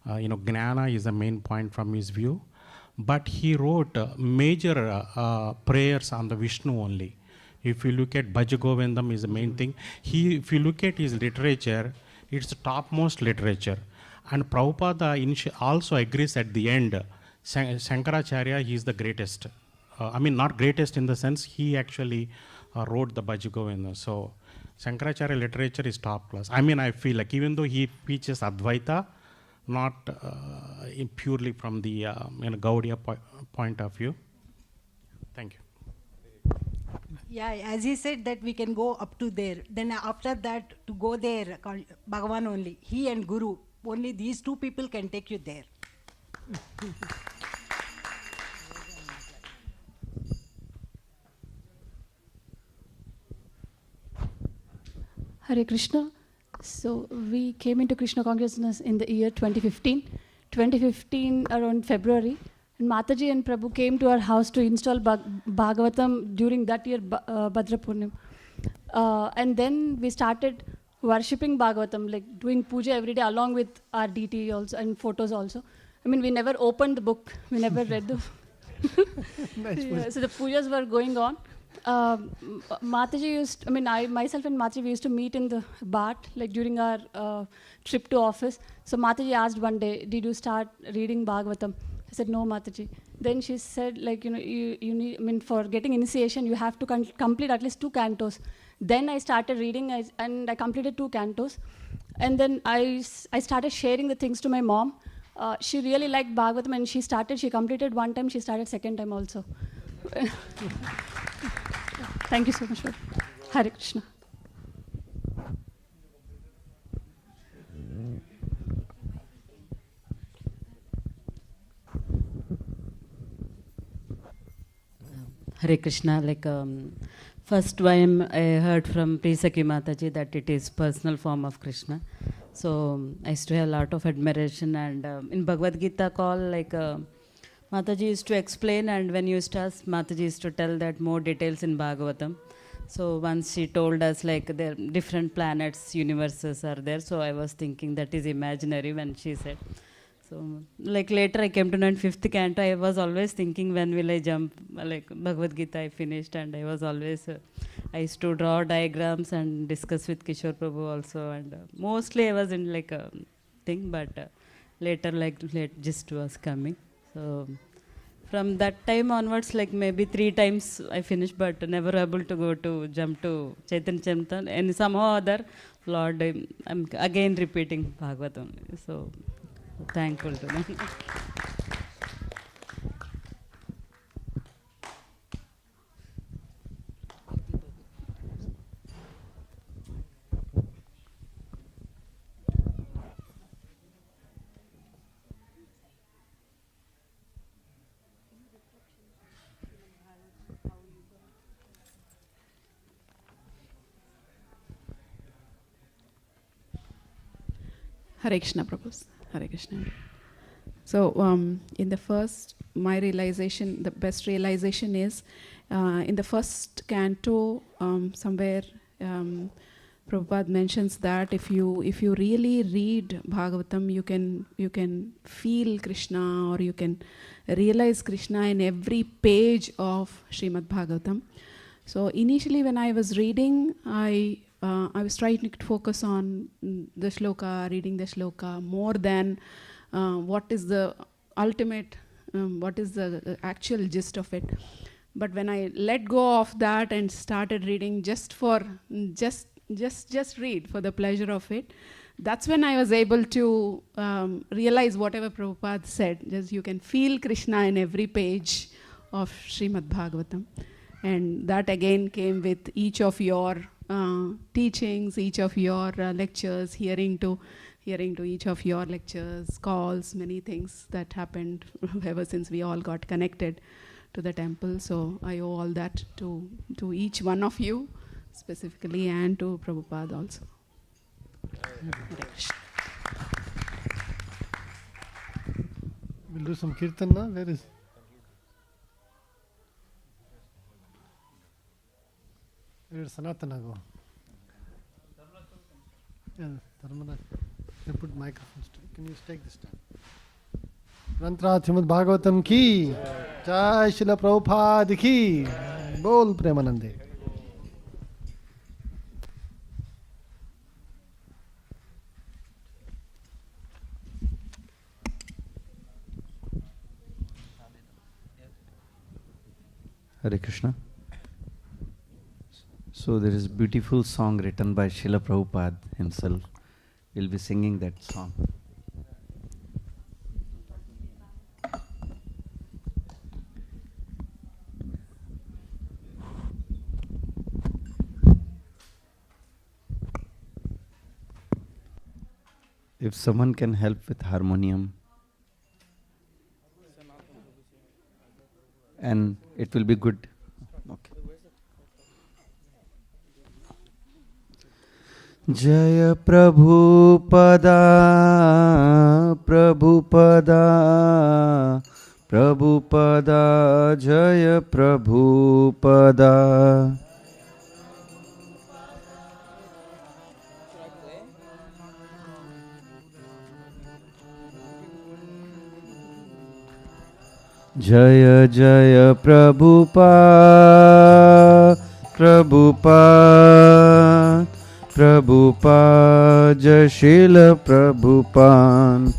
Speaker 17: Gnana is the main point from his view. But he wrote major prayers on the Vishnu only. If you look at Bhaja Govindam is the main thing. If you look at his literature, it's the topmost literature. And Prabhupada also agrees at the end, Shankaracharya, he is the greatest. Not greatest in the sense, he actually wrote the Bhaja Govindam. So Shankaracharya literature is top class. I feel like even though he teaches Advaita, not purely from the Gaudiya point of view. Thank you.
Speaker 19: Yeah, as he said that we can go up to there. Then after that, to go there, Bhagavan only, he and Guru, only these two people can take you there.
Speaker 20: Hare Krishna. So we came into Krishna consciousness in the year 2015. 2015 around February. And Mataji and Prabhu came to our house to install Bhagavatam during that year, Bhadra Poornima. And then we started worshipping Bhagavatam, like doing puja every day along with our deity also and photos also. mean, we never opened the book. We never read the.
Speaker 5: Nice
Speaker 20: Yeah, so the pujas were going on. Mataji used, I mean, I myself and Mataji, we used to meet in the BAT, like during our trip to office. So Mataji asked one day, did you start reading Bhagavatam? I said, no, Mataji. Then she said, like, you know, you need, I mean, for getting initiation, you have to complete at least 2 cantos. Then I started reading, and I completed 2 cantos. And then I started sharing the things to my mom. She really liked Bhagavatam, and she completed 1 time, she started 2nd time also. Thank you so much for Hare Krishna.
Speaker 19: Hare Krishna, like first time I heard from Prisaki Mataji that it is personal form of Krishna. So I used to have a lot of admiration, and in Bhagavad Gita call, like Mataji used to explain, and when you used to ask, Mataji used to tell that more details in Bhagavatam. So once she told us like there different planets, universes are there. So I was thinking that is imaginary when she said. So like later I came to know in 5th canto, I was always thinking when will I jump, like Bhagavad Gita I finished, and I was always, I used to draw diagrams and discuss with Kishore Prabhu also, and mostly I was in like a thing, but later like late gist was coming. So from that time onwards, like maybe 3 times I finished, but never able to jump to Chaitanya Charitamrita, and somehow other, Lord, I'm again repeating Bhagavatam. So thankful to them.
Speaker 21: Hare Krishna, Prabhu. Hare Krishna. So, in the first, my realization, the best realization is in the first canto, somewhere Prabhupada mentions that if you really read Bhagavatam, you can feel Krishna, or you can realize Krishna in every page of Srimad Bhagavatam. So initially, when I was reading, I was trying to focus on the shloka, reading the shloka, more than what is the ultimate, what is the actual gist of it. But when I let go of that and started reading just read for the pleasure of it, that's when I was able to realize whatever Prabhupada said. Just you can feel Krishna in every page of Srimad Bhagavatam. And that again came with each of your teachings, each of your lectures, hearing to each of your lectures, calls, many things that happened ever since we all got connected to the temple. So I owe all that to each one of you specifically, and to Prabhupada also.
Speaker 5: We'll do some kirtan now. Where is? Where did Sanatana go? Yeah, Dharmana. They put microphones. Can you take this time? Mantra Srimad Bhagavatam ki Jai Srila Prabhupada ki Bol Premanande.
Speaker 15: Hare Krishna. So there is a beautiful song written by Srila Prabhupada himself. We'll be singing that song. If someone can help with harmonium, and it will be good. Okay. Jaya Prabhupada, Prabhupada, Prabhupada, Jaya Prabhupada. जय जय प्रभुपाद प्रभुपाद प्रभुपाद जय शील प्रभुपाद।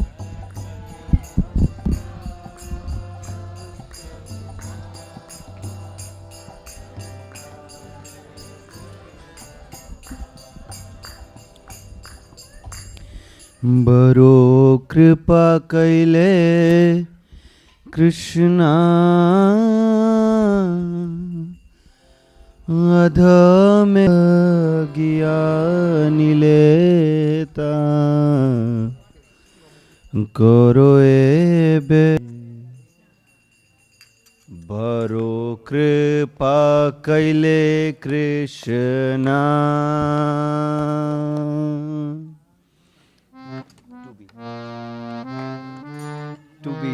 Speaker 15: बरो कृपा कैले कृष्णा अधमे ज्ञानी लेता करो एबे। बरो कृपा कैले कृष्णा to be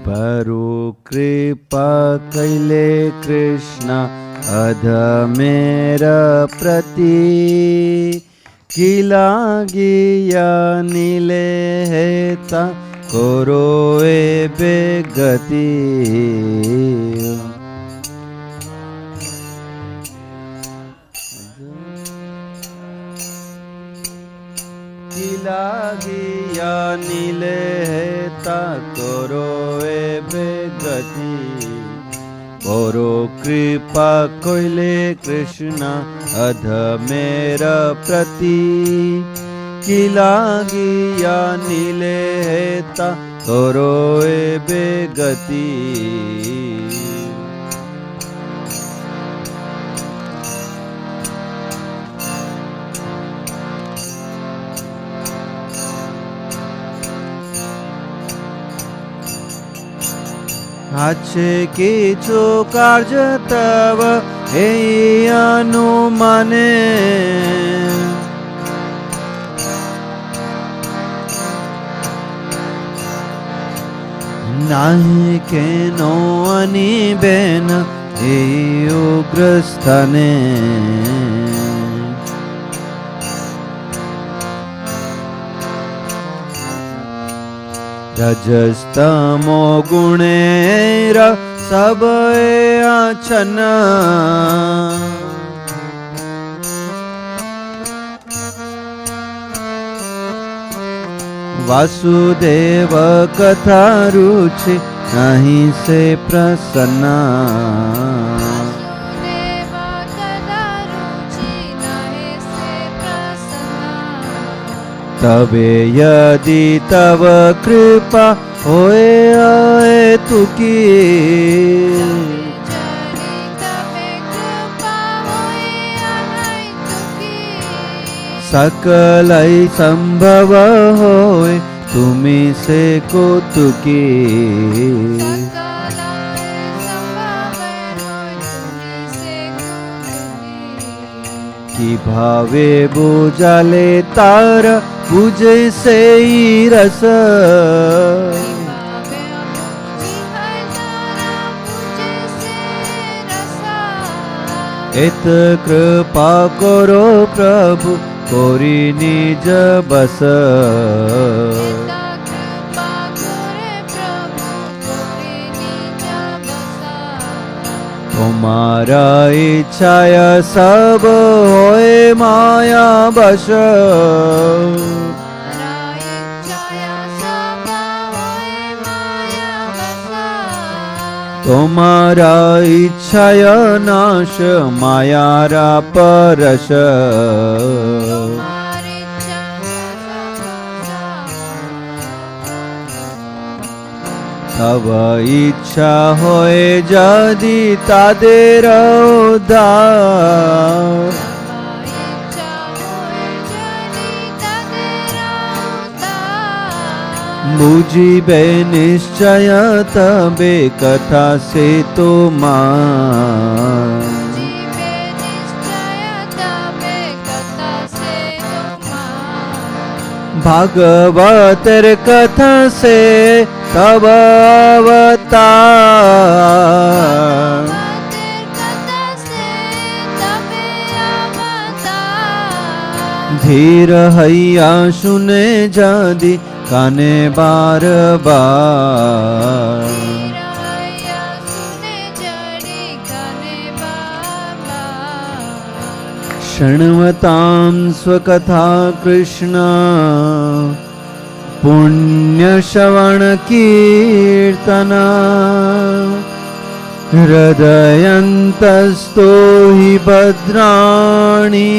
Speaker 15: बरो कृपा कैले कृष्ण अध मेरा प्रति किला गिया नीले हेता करो एबे गति। लागिया नीले हेता करो एबे गति। बरो कृपा कैले कृष्ण अध मेरा प्रति कि लागिया नीले हेता करो एबे गति। আছে কিছু কার্য তব এই অনুমানে নাহি কেন আনিবেন এই উগ্রস্থানে। रजस्तमो गुणेर सब आचना वासुदेव कथा रुचि नहीं से प्रसन्ना। तबे यदि तव कृपा होए अहेतुकी सकलै संभव होए तुमी से कौतुकी। कि भावे बुझाले तार बुझे से रस इत कृपा करो प्रभु कोरी निज बस। तुम्हारा इच्छाया सब होए माया बश। तुम्हारा इच्छाया नाश मायारा परश। तब इच्छा होए यदि तादेर उद्धार बुझिबे निश्चय तबे कथा से तुम्हार। भागवतर कथा से तब अवतार धीर हैया सुने जादि काने बार बार शृण्वतां स्वकथा कृष्ण पुण्यश्रवणकीर्तना हृदयन्तस्तो हि भद्राणि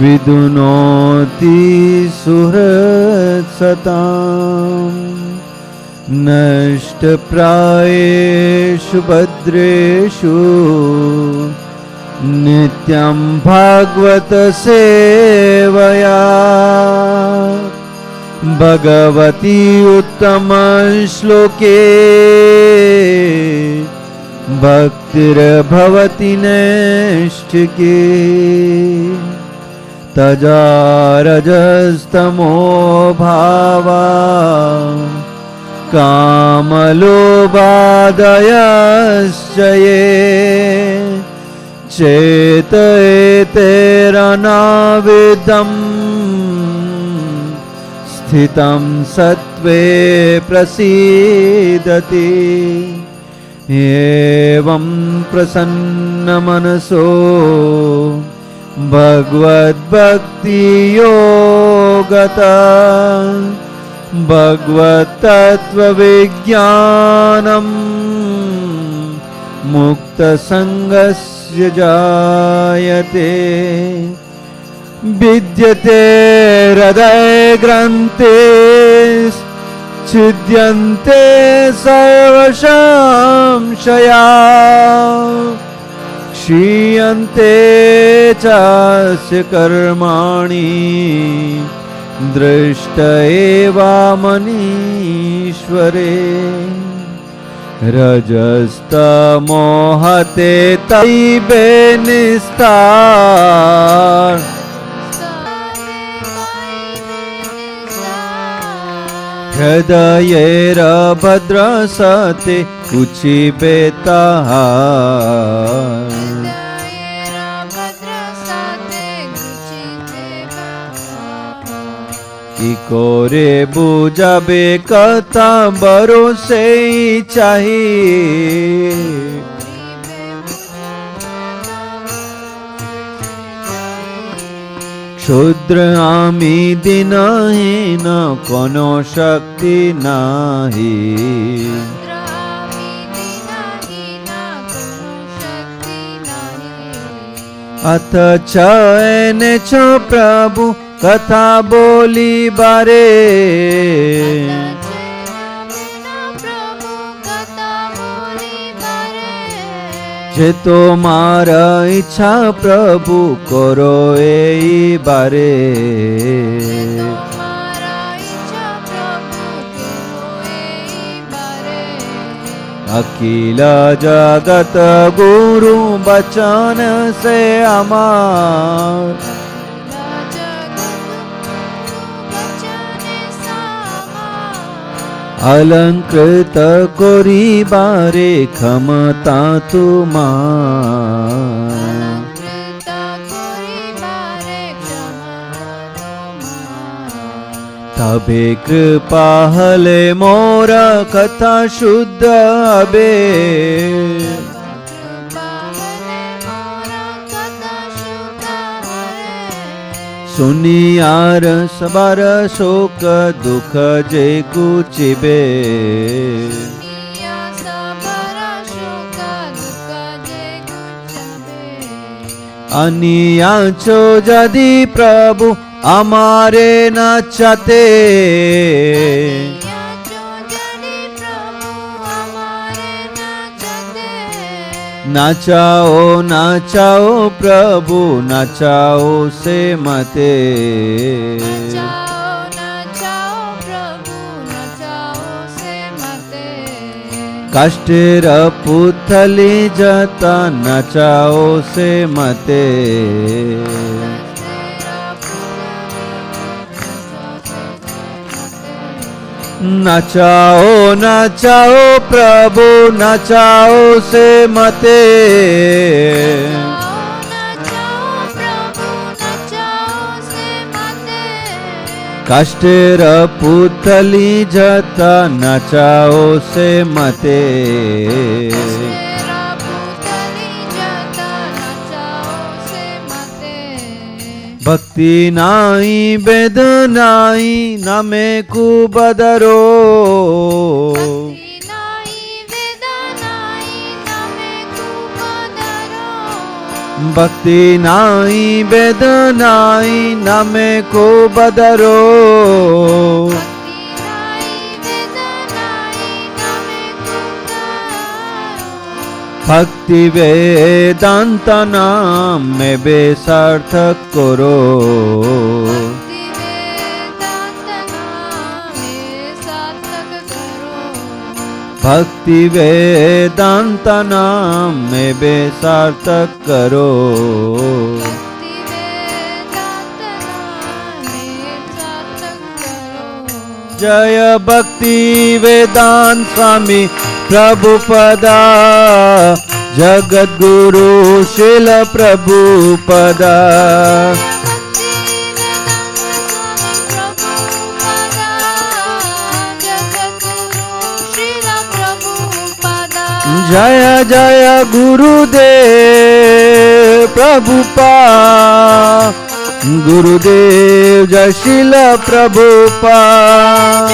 Speaker 15: विदुनोति सुहृत्सताम् नष्टप्रायेषु भद्रेषु नित्यं भागवत सेवया भगवती उत्तम श्लोके भक्तिर्भवति नैष्ठिके तजा रजस्तमो भावा कामलोभादयश्च ये चेतयेतेरनाविदम् स्थितं सत्त्वे प्रसीदति एवं प्रसन्नमनसो भगवद्भक्तियोगता भगवत्तत्त्वविज्ञानं मुक्तसङ्गस्य जायते विद्यते हृदयग्रन्थे छिद्यन्ते सर्वसंशया क्षीयन्ते चास्य कर्माणि दृष्ट एवामनीश्वरे रजस्तमोहते तैबे निस्तार हृदयेरभद्रसते कुचिबेताः কি করে বুঝাবে কথা ভরসে চাহি ক্ষুদ্র আমি দিনহীন কোনো শক্তি নাহি অথচ এনেছ প্রভু कथा बोली बारे जे तोमार इच्छा प्रभु करो एई बारे अखिल जगत गुरु बचन से अमर अलंकृत करिबारे क्षमता तुमार तबे कृपा हले मोर कथा शुद्ध अबे सुनियार सबर शोक दुख जे कुचिबे अनियाचो जदि प्रभु अमारे नाचते नाचाओ नाचाओ प्रभु नाचाओ से मते कष्टेर पुथली जता नाचाओ से मते नचाओ नचाओ प्रभु नचाओ से मते काष्टेर पुतली जता नचाओ से मते भक्ति नाई वेद नाई नमे को बदरो भक्ति नाई वेद नाई नमे को बदरो भक्ति वेदांत नाम में बेसार्थक करो भक्ति वेदांत नाम में बेसार्थक करो जय भक्ति वेदांत स्वामी प्रभुपदा जगद्गुरु श्रील प्रभुपदा जय जय गुरुदेव प्रभुपाद गुरुदेव जय श्रील प्रभुपाद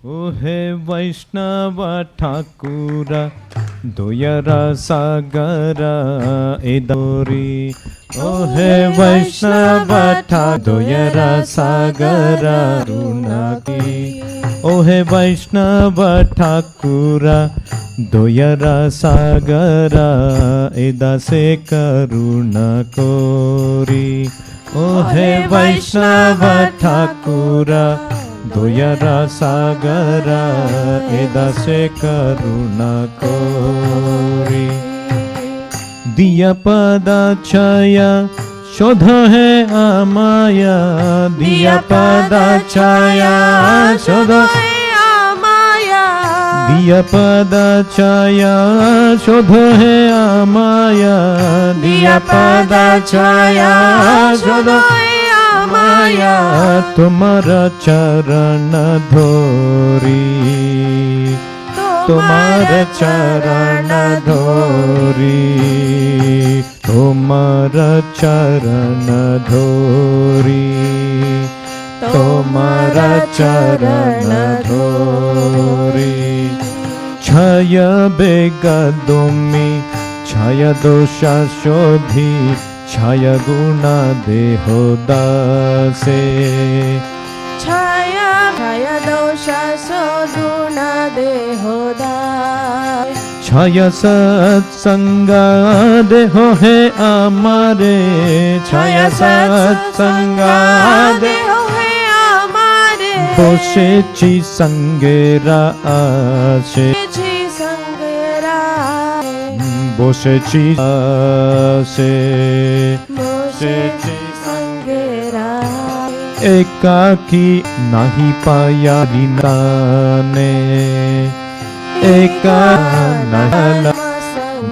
Speaker 7: ओ हे वैष्णव ठाकुर दोयरा सागर एदोरी ओ हे वैष्णव ठाकुर दोयरा सागर रुणकी ओ हे वैष्णव ठाकुर दोयरा सागर एदासे करुणा कोरी ओ हे वैष्णव ठाकुर दोयरा सागर एदासे करुणा कोरी दिया पदाचय शोध है आमाया दिया पदाचय शोध दिया पदाचय शोध है आमाया दिया पदाचय शोध माया तुम्हारा चरण धोरी तुम्हारा चरण धोरी तुम्हारा चरण धोरी तुम्हारा चरण धोरी क्षय बेग दुमी क्षय दोषा शोधी क्षय गुणा देहो दासे
Speaker 2: क्षय दोष शोधुण देहो दास
Speaker 7: क्षय सत्संग देहो है आमारे क्षय सत्संग
Speaker 2: देहो है आमारे
Speaker 7: बोसे ची संगेरा आशे बोसे ची आशे बोसे ची संगेरा एकाकी नाही पाया विनाने एका नहला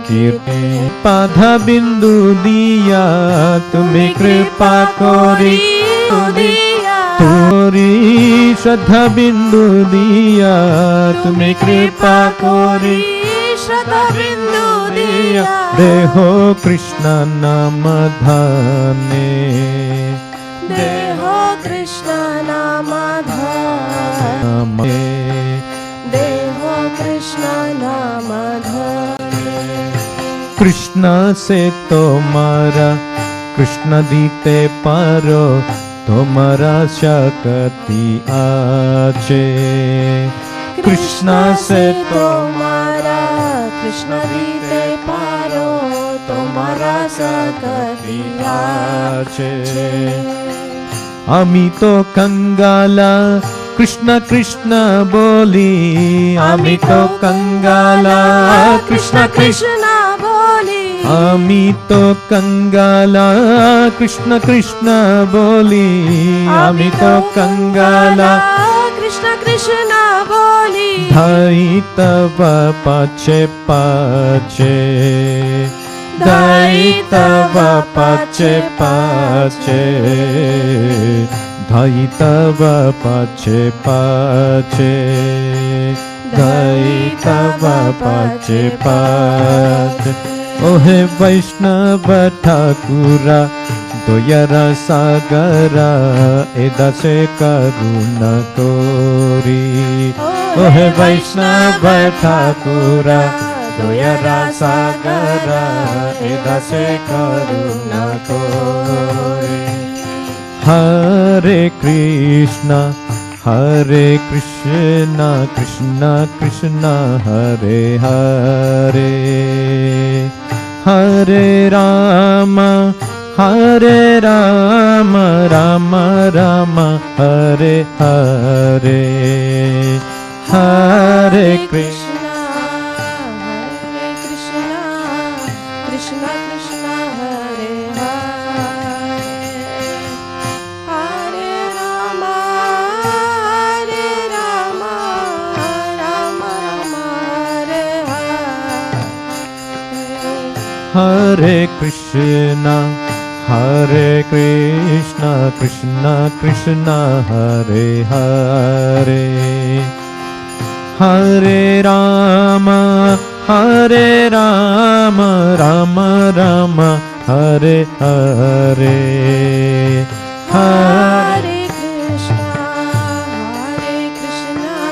Speaker 7: कीर्ति पाधा बिंदु दिया तुम्हें कृपा कोरी तोरी श्रद्धा बिंदु दिया तुम्हें कृपा कोरी श्रद्धा बिंदु दिया देहो कृष्ण नाम धाने
Speaker 2: देहो कृष्ण नाम धाने देहो कृष्ण नाम धाने
Speaker 7: कृष्ण से तुम्हारा कृष्ण दीते पारो तुम्हारा शक्ति आचे। कृष्णा से तुम्हारा
Speaker 2: कृष्ण बीते पारो तुम्हारा शक्ति
Speaker 7: आचे। आमी तो कंगाला कृष्ण कृष्ण बोली, आमी तो कंगाला कृष्ण कृष्ण
Speaker 2: बोली,
Speaker 7: आमी तो कंगाला कृष्ण कृष्ण बोली, आमी तो कंगाला
Speaker 2: कृष्ण कृष्ण बोली।
Speaker 7: धाई तब पाचे पाचे, धाई तब पाचे पाचे, धाई तब पाचे पाचे, धाई तब पाचे पाचे। ओहे वैष्णव ठाकुरा दोयरा सागरा एदा से करुणा कोरी। ओहे वैष्णव ठाकुरा दोयरा सागरा एदा से करुणा कोरी। हरे कृष्णा कृष्ण कृष्ण हरे हरे, हरे राम राम राम हरे हरे, हरे कृष्ण
Speaker 2: कृष्ण कृष्ण हरे हरे, हरे राम राम हरे हरे।
Speaker 7: हरे कृष्ण कृष्ण कृष्ण हरे हरे, हरे राम राम राम हरे हरे,
Speaker 2: हरे कृष्ण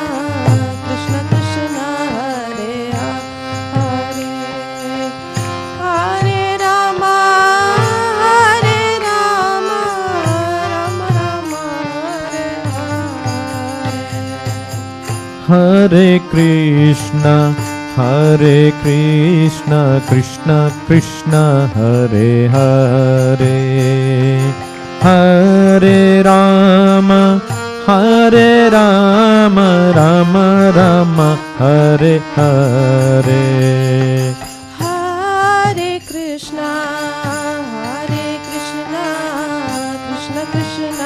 Speaker 2: कृष्ण कृष्ण हरे हरे, हरे राम राम राम हरे हरे।
Speaker 7: हरे कृष्ण कृष्ण कृष्ण हरे हरे, हरे राम राम राम हरे हरे।
Speaker 2: हरे कृष्ण कृष्ण कृष्ण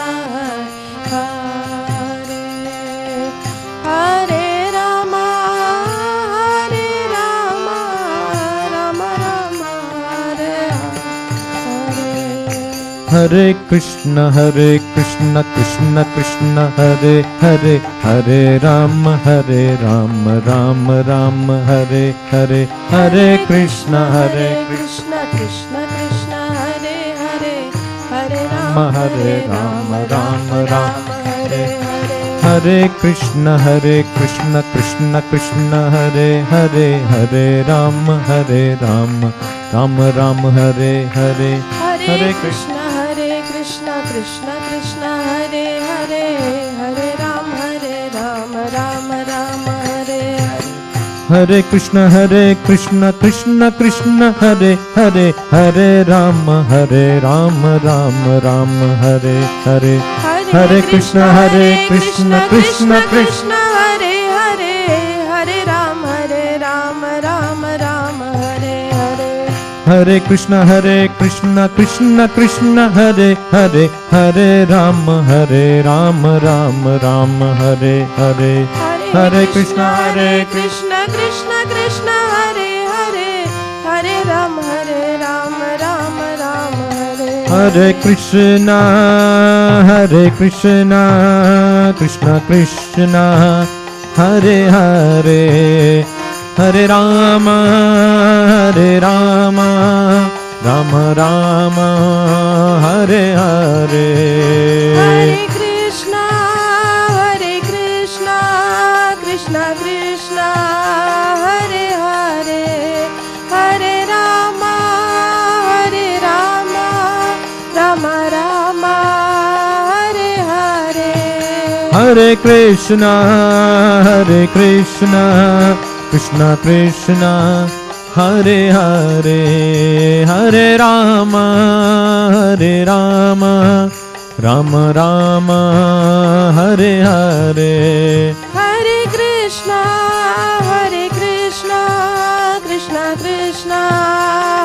Speaker 2: हरे, हरे राम राम हरे हरे।
Speaker 7: हरे कृष्ण कृष्ण कृष्ण हरे हरे, हरे राम राम राम हरे हरे, हरे कृष्ण
Speaker 2: कृष्ण कृष्ण हरे हरे, हरे
Speaker 7: राम राम
Speaker 2: हरे हरे।
Speaker 7: हरे कृष्ण कृष्ण कृष्ण हरे हरे, हरे राम राम राम हरे हरे,
Speaker 2: हरे कृष्ण कृष्ण कृष्ण हरे हरे, हरे राम राम राम हरे हरे।
Speaker 7: हरे कृष्ण कृष्ण कृष्ण हरे हरे, हरे राम राम राम हरे हरे। हरे कृष्ण कृष्ण
Speaker 2: कृष्ण हरे हरे, हरे राम राम राम हरे हरे।
Speaker 7: हरे कृष्ण कृष्ण कृष्ण हरे हरे, हरे राम राम राम हरे हरे। हरे कृष्ण
Speaker 2: कृष्ण कृष्ण हरे हरे, हरे राम राम राम हरे।
Speaker 7: हरे कृष्ण कृष्ण कृष्ण हरे हरे, हरे राम राम राम हरे हरे।
Speaker 2: हरे कृष्ण कृष्ण कृष्ण हरे हरे, हरे Ram Ram Ram
Speaker 7: Hare Krishna, Hare Krishna, Krishna Krishna, Hare Hare, Hare Rama, Hare Rama, Rama Rama, Hare Hare.
Speaker 2: Hare Krishna, Krishna Krishna,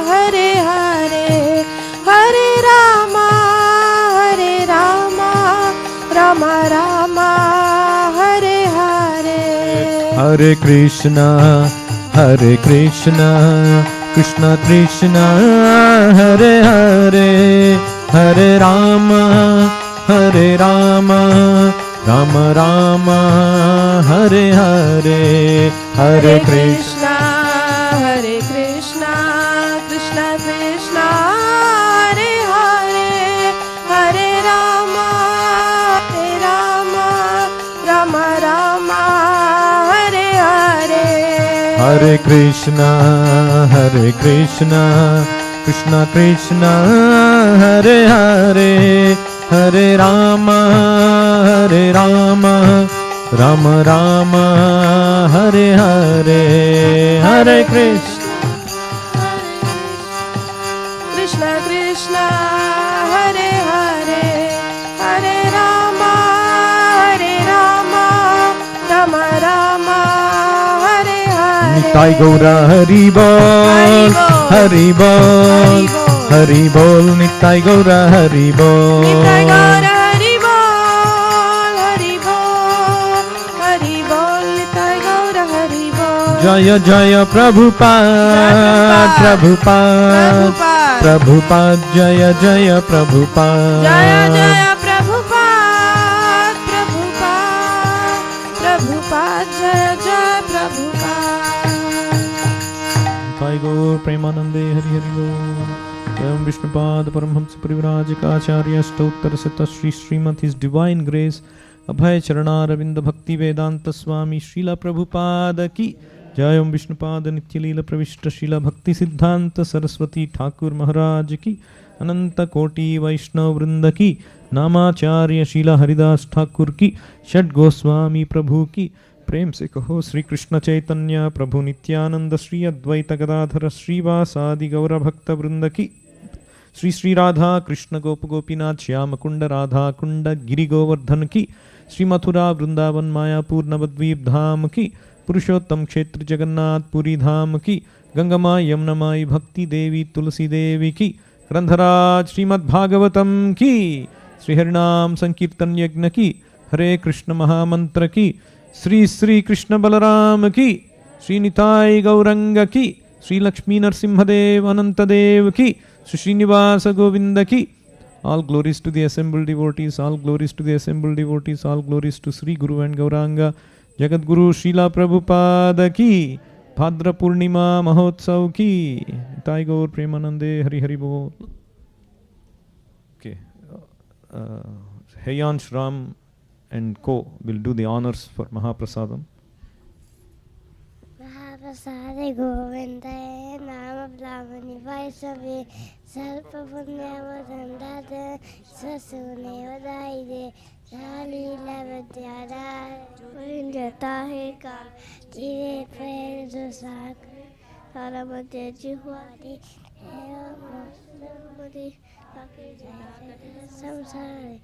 Speaker 2: Hare Hare, Hare Rama, Rama Rama, Hare Hare.
Speaker 7: Hare Krishna, Krishna Krishna, Hare Hare, Hare Rama, Rama Rama, Hare Hare. Hare Krishna,
Speaker 2: Krishna Krishna, Hare Hare, Hare Rama, Rama Rama, Hare Hare.
Speaker 7: Hare Krishna, Krishna Krishna, Hare Hare, Hare Rama, Rama Rama, Hare Hare. Hare Krishna,
Speaker 2: Krishna, Hare Hare, Hare Rama, Rama Rama, Hare Hare.
Speaker 7: Nitai Gaura Hari Bol, Hari Bol, Hari Bol, Nitai Gaura Hari Bol.
Speaker 2: Nitai Gaura Hari Bol, Hari Bol, Hari Bol, Nitai Gaura Hari Bol.
Speaker 7: Jaya Jaya Prabhupada, Prabhupada, Jaya Jaya Prabhupada.
Speaker 2: Jaya Jaya Prabhupada, Prabhupada, Jaya Jaya Prabhupada.
Speaker 7: Nitai Gaur Premanande Hari Hari Bol. Jayam Vishnupad Paramhamsa Parivrajikacharya Stouttara Sata Shri Srimad His Divine Grace Abhay Charanaravindha Bhakti Vedanta Swami Srila Prabhupada Ki Jayam Vishnupad Nityalila Pravishta Srila Bhakti Siddhanta Saraswati Thakur Maharaj Ki Ananta Koti Vaishnav Vrinda Ki Namacharya Srila Haridas Thakur Ki Shad Goswami Prabhu Ki प्रेम से कहो श्री कृष्ण चैतन्य प्रभु नित्यानंद श्री अद्वैत गदाधर श्रीवासादि गौर भक्त वृंद की श्री श्री राधा कृष्ण गोप गोपीनाथ श्याम कुंड राधा कुंड गिरि गोवर्धन की श्री मथुरा वृंदावन मायापुर नवद्वीप धाम की पुरुषोत्तम क्षेत्र जगन्नाथ पुरी धाम की गंगमा यमुनमाई भक्ति देवी तुलसी देवी की ग्रंथराज श्रीमद् भागवतम की श्री हरिनाम संकीर्तन यज्ञ की हरे कृष्ण महामंत्र की श्री श्री कृष्ण बलराम की श्री निताई गौरंग की श्री लक्ष्मी नरसिंहदेव अनंत देव की श्री श्रीनिवास गोविंद की. All glories to the assembled devotees, all glories to the assembled devotees, all glories to Sri Guru and Gauranga Jagat Guru Srila Prabhupada ki. Bhadra Poornima Mahotsav ki. Nitai Gaur Premanande Hari Hari Bol. Okay. Heyansh Ram and co will do the honors for Mahaprasadam.
Speaker 3: Mahaprasade Govindaye Nama Brahmani Vaisave Sarpa Punyava Dandade Sasune Vadaide Salila Vadyara Vindata Heka Jire Prayer Dosak Saramate Juhati Eva Maslamudi Samsari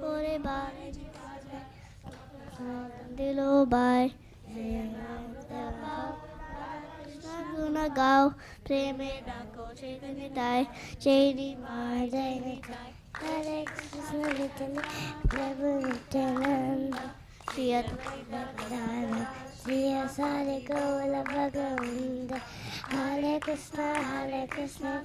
Speaker 3: Ore Bhai Dilo Bhai Guna Gao Preme Dako Chaitanya Dai Chaini Mai Jaini Kai Hare Krishna Nityananda Prabhu Nityananda Shri Advaita Gadadhara Shri Asari Gaura Bhagavinda Hare Krishna Krishna